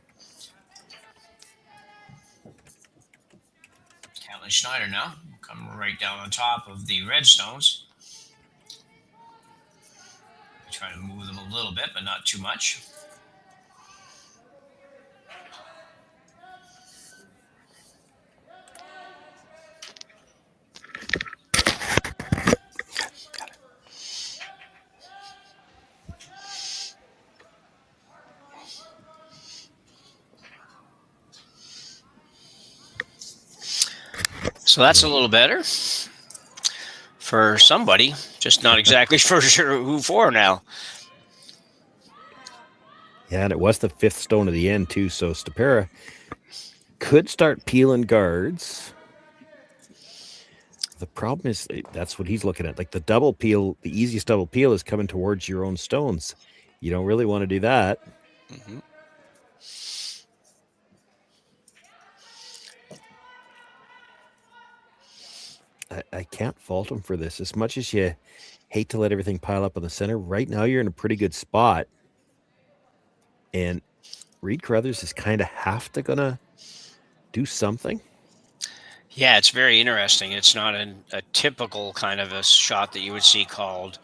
Calvin Schneider now come right down on top of the Redstones. Try to move them a little bit, but not too much. So that's a little better for somebody, just not exactly for sure who for now. Yeah, and it was the fifth stone of the end too, so Stopera could start peeling guards. The problem is that's what he's looking at. Like the double peel, the easiest double peel is coming towards your own stones. You don't really want to do that. Mm-hmm. I can't fault him for this. As much as you hate to let everything pile up on the center, right now you're in a pretty good spot. And Reid Carruthers is kind of gonna do something. Yeah, it's very interesting. It's not a typical kind of a shot that you would see called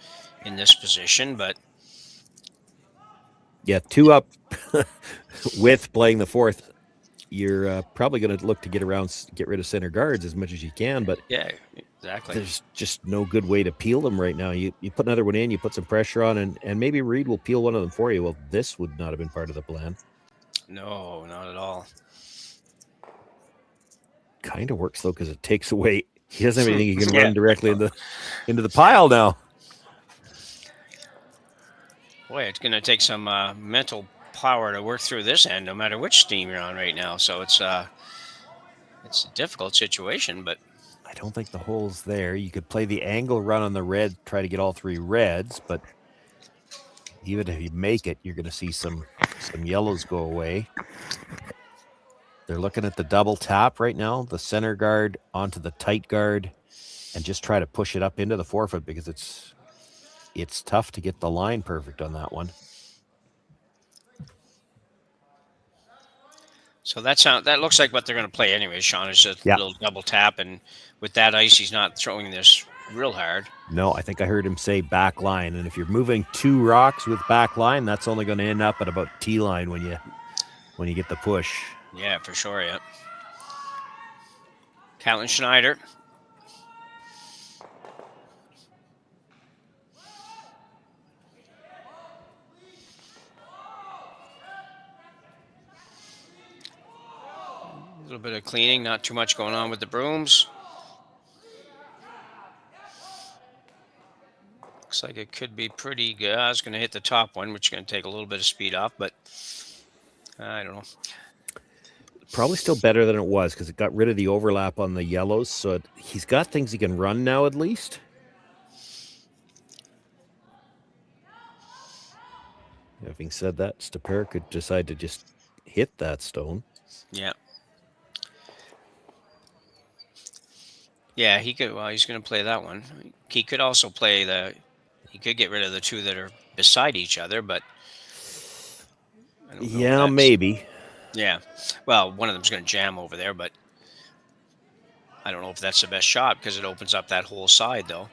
in this position, but yeah, 2 up with playing the fourth. You're probably going to look to get rid of center guards as much as you can, but yeah, exactly. There's just no good way to peel them right now. You put another one in, you put some pressure on, and maybe Reid will peel one of them for you. Well, this would not have been part of the plan. No, not at all. Kind of works though, because it takes away. He doesn't have anything he can run directly into the pile now. Boy, it's going to take some mental power to work through this end, no matter which team you're on right now. So it's a difficult situation, but I don't think the hole's there. You could play the angle run on the red, try to get all 3 reds, but even if you make it, you're going to see some yellows go away. They're looking at the double tap right now, the center guard onto the tight guard, and just try to push it up into the forefoot because it's tough to get the line perfect on that one. So that looks like what they're going to play anyway, Sean. It's just a little double tap, and with that ice, he's not throwing this real hard. No, I think I heard him say back line, and if you're moving 2 rocks with back line, that's only going to end up at about tee line when you get the push. Yeah, for sure, yeah. Calvin Schneider. A little bit of cleaning, not too much going on with the brooms. Looks like it could be pretty good. I was going to hit the top one, which is going to take a little bit of speed off, but I don't know. Probably still better than it was because it got rid of the overlap on the yellows. So he's got things he can run now at least. Having said that, Stopera could decide to just hit that stone. Yeah. Yeah, he could. Well, he's going to play that one. He could also play the He could get rid of the two that are beside each other, but I don't know if Yeah, that's- maybe. Yeah. Well, one of them's going to jam over there, but I don't know if that's the best shot because it opens up that whole side, though.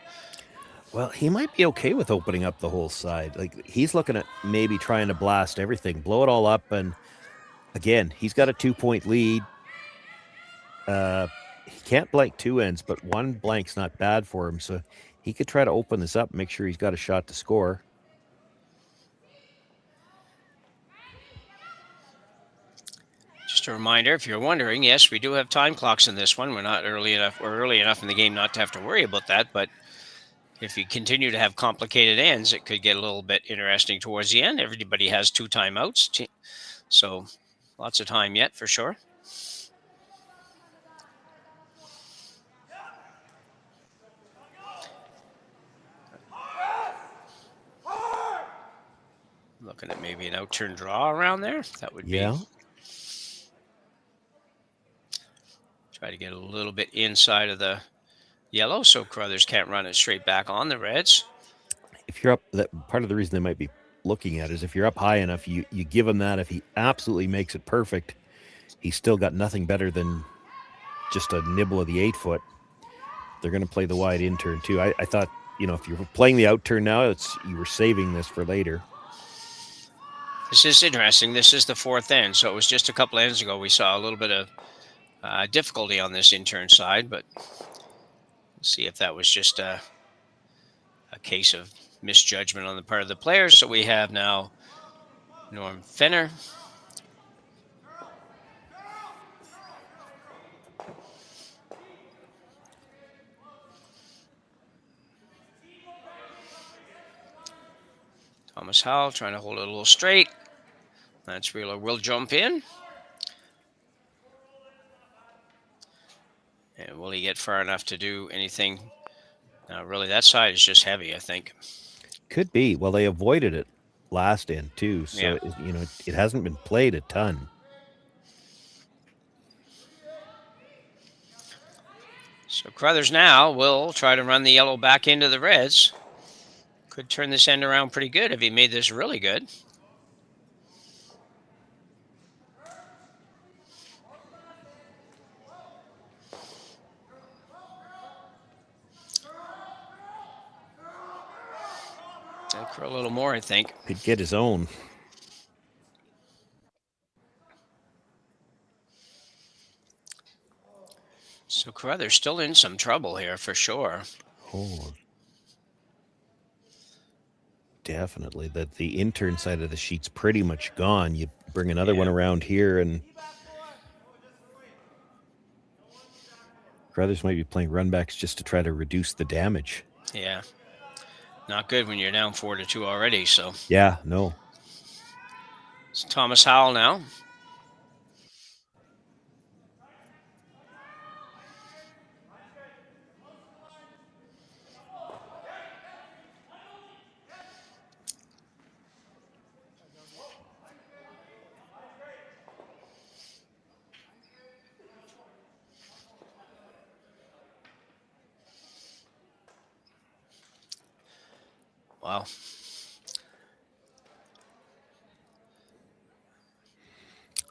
Well, he might be okay with opening up the whole side. Like, he's looking at maybe trying to blast everything, blow it all up, and again, he's got a 2-point lead. He can't blank two ends, but one blank's not bad for him, so he could try to open this up, make sure he's got a shot to score. Just a reminder, if you're wondering, yes, we do have time clocks in this one. We're not early enough. We're early enough in the game not to have to worry about that, but if you continue to have complicated ends, it could get a little bit interesting towards the end. Everybody has 2 timeouts, so lots of time yet for sure. Looking at maybe an out-turn draw around there. That would be. Try to get a little bit inside of the yellow so Carruthers can't run it straight back on the Reds. If you're up, that part of the reason they might be looking at is if you're up high enough, you give him that. If he absolutely makes it perfect, he's still got nothing better than just a nibble of the 8-foot. They're going to play the wide in turn too. I thought, if you're playing the out turn now, you were saving this for later. This is interesting. This is the 4th end, so it was just a couple ends ago we saw a little bit of difficulty on this in-turn side, but we'll see if that was just a case of misjudgment on the part of the players. So we have now Norm Fenner. Thomas Howell trying to hold it a little straight. Lance Wheeler will jump in. And will he get far enough to do anything? Really, that side is just heavy, I think. Could be. Well, they avoided it last end too, so Yeah. it hasn't been played a ton. So Carruthers now will try to run the yellow back into the Reds. Could turn this end around pretty good if he made this really good. For a little more, I think. Could get his own. So Carruthers still in some trouble here for sure. Oh, definitely. The intern side of the sheet's pretty much gone. You bring another one around here, and Carruthers might be playing runbacks just to try to reduce the damage. Yeah. Not good when you're down 4-2 already, so. Yeah, no. It's Thomas Howell now. Wow.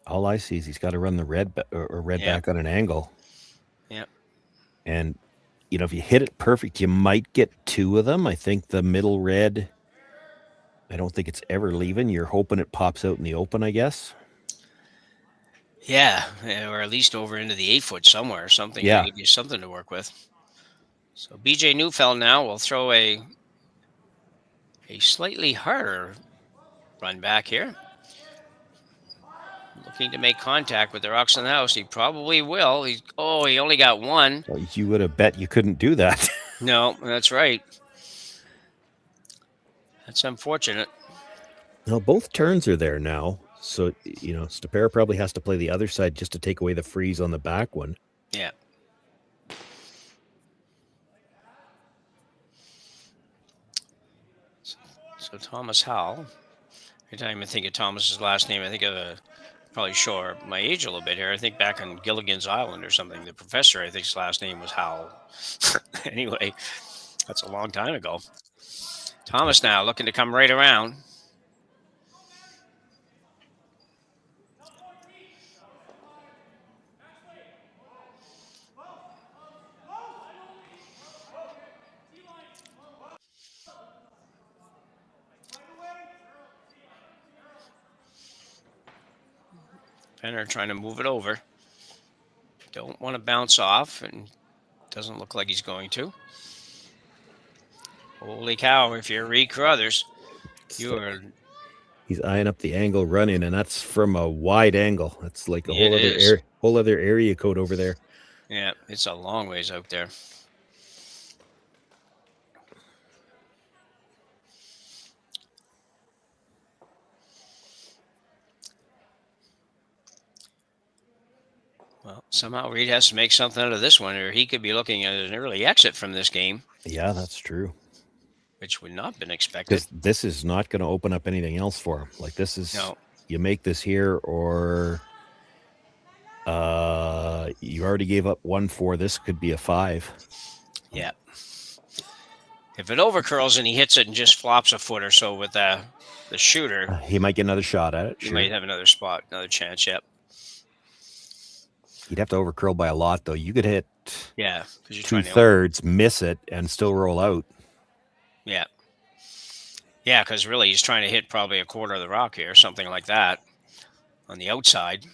All I see is he's got to run the red back on an angle. Yep. And, if you hit it perfect, you might get 2 of them. I think the middle red, I don't think it's ever leaving. You're hoping it pops out in the open, I guess. Yeah, or at least over into the 8-foot somewhere or something. Yeah. Give you something to work with. So BJ Neufeld now will throw a slightly harder run back here. Looking to make contact with the rocks in the house. He probably will. He only got 1. Well, you would have bet you couldn't do that. No, that's right. That's unfortunate. Well, both turns are there now. So, Stopera probably has to play the other side just to take away the freeze on the back one. Yeah. So Thomas Howell. Every time I think of Thomas's last name, I think of probably show my age a little bit here. I think back on Gilligan's Island or something. The professor, I think his last name was Howell. Anyway, that's a long time ago. Thomas now looking to come right around. Penner trying to move it over. Don't want to bounce off, and doesn't look like he's going to. Holy cow, if you're Reid Carruthers, you are... He's eyeing up the angle running, and that's from a wide angle. That's like a whole other area code over there. Yeah, it's a long ways out there. Well, somehow Reid has to make something out of this one, or he could be looking at an early exit from this game. Yeah, that's true. Which would not have been expected. This is not going to open up anything else for him. Like, this is, you make this here, or you already gave up 1-4. This could be a 5. Yeah. If it overcurls and he hits it and just flops a foot or so with the shooter, he might get another shot at it. He might have another spot, another chance. Yep. You'd have to overcurl by a lot, though. You could hit 2/3, miss it, and still roll out. Yeah. Yeah, because really he's trying to hit probably a quarter of the rock here, something like that, on the outside.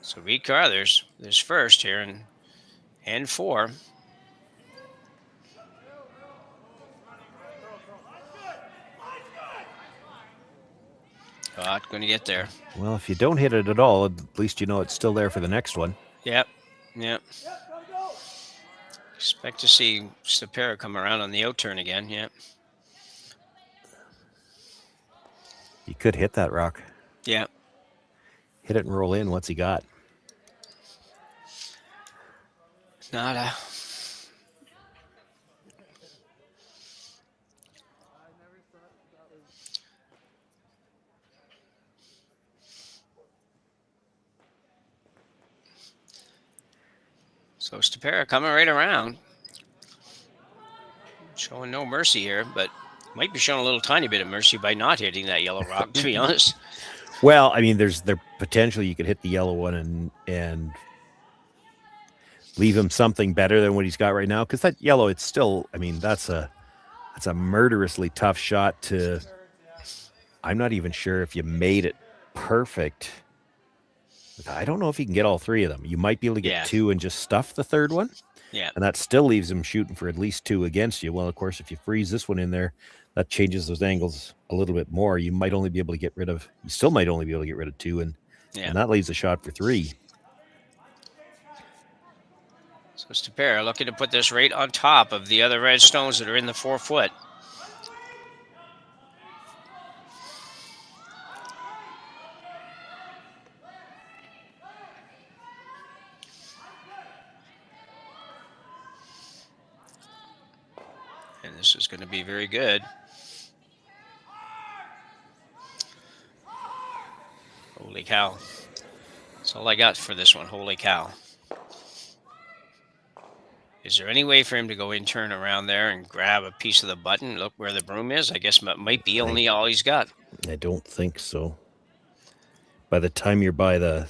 So Reid Carruthers is first here, and 4. Not going to get there. Well, if you don't hit it at all, at least you know it's still there for the next one. Yep. Yep. Expect to see Stopera come around on the out turn again. Yep. You could hit that rock. Yeah. Hit it and roll in. What's he got? Nada. So Stopera coming right around. Showing no mercy here, but might be showing a little tiny bit of mercy by not hitting that yellow rock, to be honest. Well, I mean, there's the potential you could hit the yellow one and leave him something better than what he's got right now. Because that yellow, it's still, I mean, that's a murderously tough shot to. I'm not even sure if you made it perfect. I don't know if you can get all 3 of them. You might be able to get 2 and just stuff the third one. Yeah. And that still leaves him shooting for at least 2 against you. Well, of course, if you freeze this one in there, that changes those angles a little bit more. You might only be able to get rid of, you still might only be able to get rid of 2, and that leaves a shot for 3. So Stopera looking to put this right on top of the other red stones that are in the 4 foot. And this is going to be very good. Holy cow. That's all I got for this one. Holy cow. Is there any way for him to go in, turn around there, and grab a piece of the button? Look where the broom is. I guess it might be only all he's got. I don't think so. By the time you're by the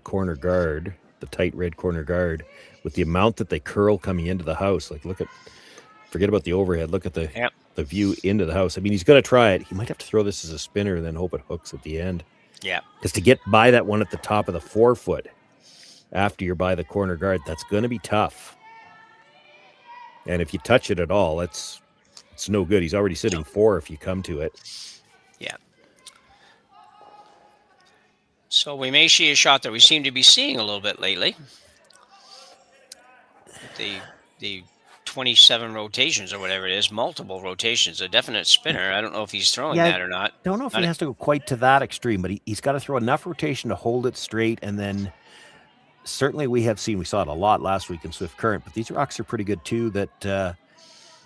corner guard, the tight red corner guard, with the amount that they curl coming into the house, like forget about the overhead. Look at the view into the house. I mean, he's going to try it. He might have to throw this as a spinner and then hope it hooks at the end. Yeah. Because to get by that one at the top of the 4 foot after you're by the corner guard, that's going to be tough. And if you touch it at all, it's no good. He's already sitting 4 if you come to it. Yeah. So we may see a shot that we seem to be seeing a little bit lately. The 27 rotations or whatever it is, multiple rotations, a definite spinner. I don't know if he's throwing that or not. Don't know if he has to go quite to that extreme, but he's got to throw enough rotation to hold it straight. And then certainly we saw it a lot last week in Swift Current, but these rocks are pretty good too, that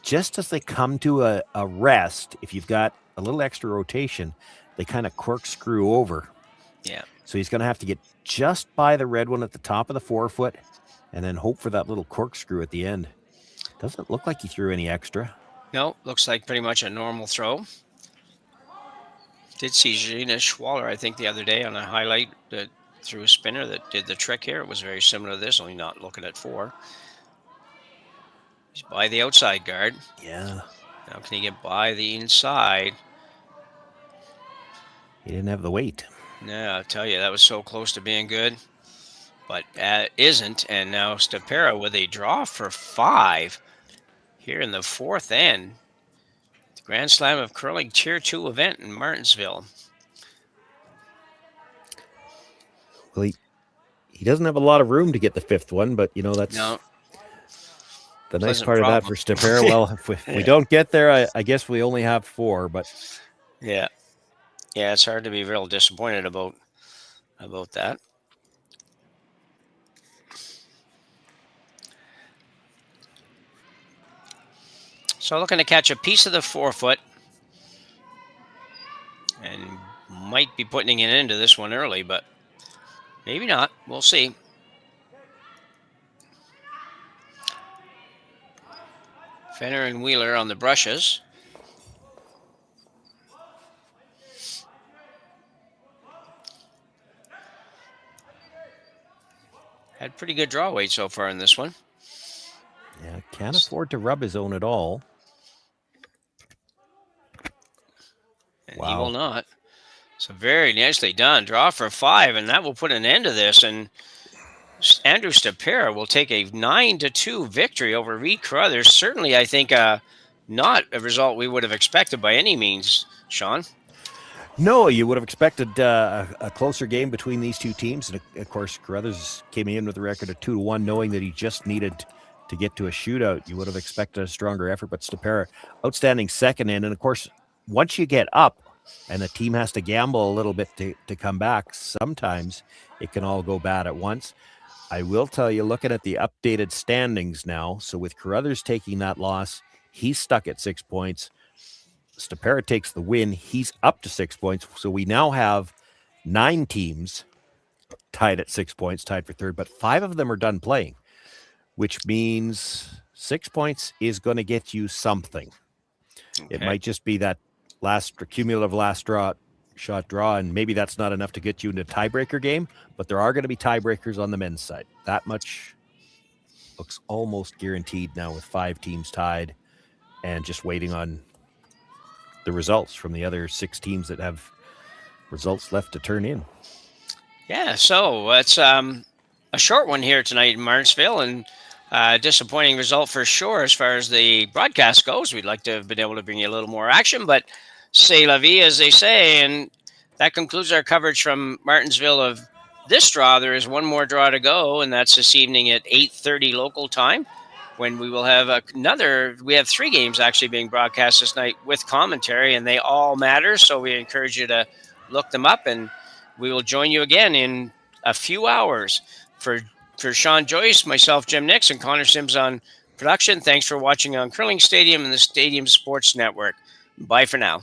just as they come to a rest, if you've got a little extra rotation, they kind of corkscrew over. Yeah. So he's going to have to get just by the red one at the top of the 4 foot and then hope for that little corkscrew at the end. Doesn't look like he threw any extra. No, looks like pretty much a normal throw. Did see Gina Schwaller, I think, the other day on a highlight that threw a spinner that did the trick here. It was very similar to this, only not looking at 4. He's by the outside guard. Yeah. Now can he get by the inside? He didn't have the weight. Yeah, I'll tell you, that was so close to being good, but isn't. And now Stopera with a draw for 5 here in the 4th end. The Grand Slam of Curling Tier 2 event in Martensville. Well, he doesn't have a lot of room to get the 5th one, but, that's No. the nice Pleasant part problem. of that for Stopera. Well, if we don't get there, I guess we only have 4, but... Yeah. Yeah, it's hard to be real disappointed about that. So looking to catch a piece of the 4-foot. And might be putting it into this one early, but maybe not. We'll see. Fenner and Wheeler on the brushes. Had pretty good draw weight so far in this one. Yeah, can't afford to rub his own at all. And he will not. So very nicely done. Draw for 5, and that will put an end to this. And Andrew Stopera will take a 9-2 victory over Reid Carruthers. Certainly, I think, not a result we would have expected by any means, Sean. No, you would have expected a closer game between these two teams. And, of course, Carruthers came in with a record of 2-1, knowing that he just needed to get to a shootout. You would have expected a stronger effort, but Stopera, outstanding second end. And, of course, once you get up and the team has to gamble a little bit to come back, sometimes it can all go bad at once. I will tell you, looking at the updated standings now, so with Carruthers taking that loss, he's stuck at 6 points. Stopera takes the win. He's up to 6 points. So we now have 9 teams tied at 6 points, tied for third, but 5 of them are done playing, which means 6 points is going to get you something. Okay. It might just be that cumulative last shot draw, and maybe that's not enough to get you into a tiebreaker game, but there are going to be tiebreakers on the men's side. That much looks almost guaranteed now with 5 teams tied and just waiting on the results from the other 6 teams that have results left to turn in. Yeah, so it's a short one here tonight in Martensville, and disappointing result for sure as far as the broadcast goes. We'd like to have been able to bring you a little more action, but c'est la vie, as they say. And that concludes our coverage from Martensville of this draw. There is one more draw to go, and that's this evening at 8:30 local time, when we will have we have 3 games actually being broadcast this night with commentary, and they all matter. So we encourage you to look them up, and we will join you again in a few hours. For Sean Joyce, myself, Jim Nix, and Connor Sims on production, thanks for watching on Curling Stadium and the Stadium Sports Network. Bye for now.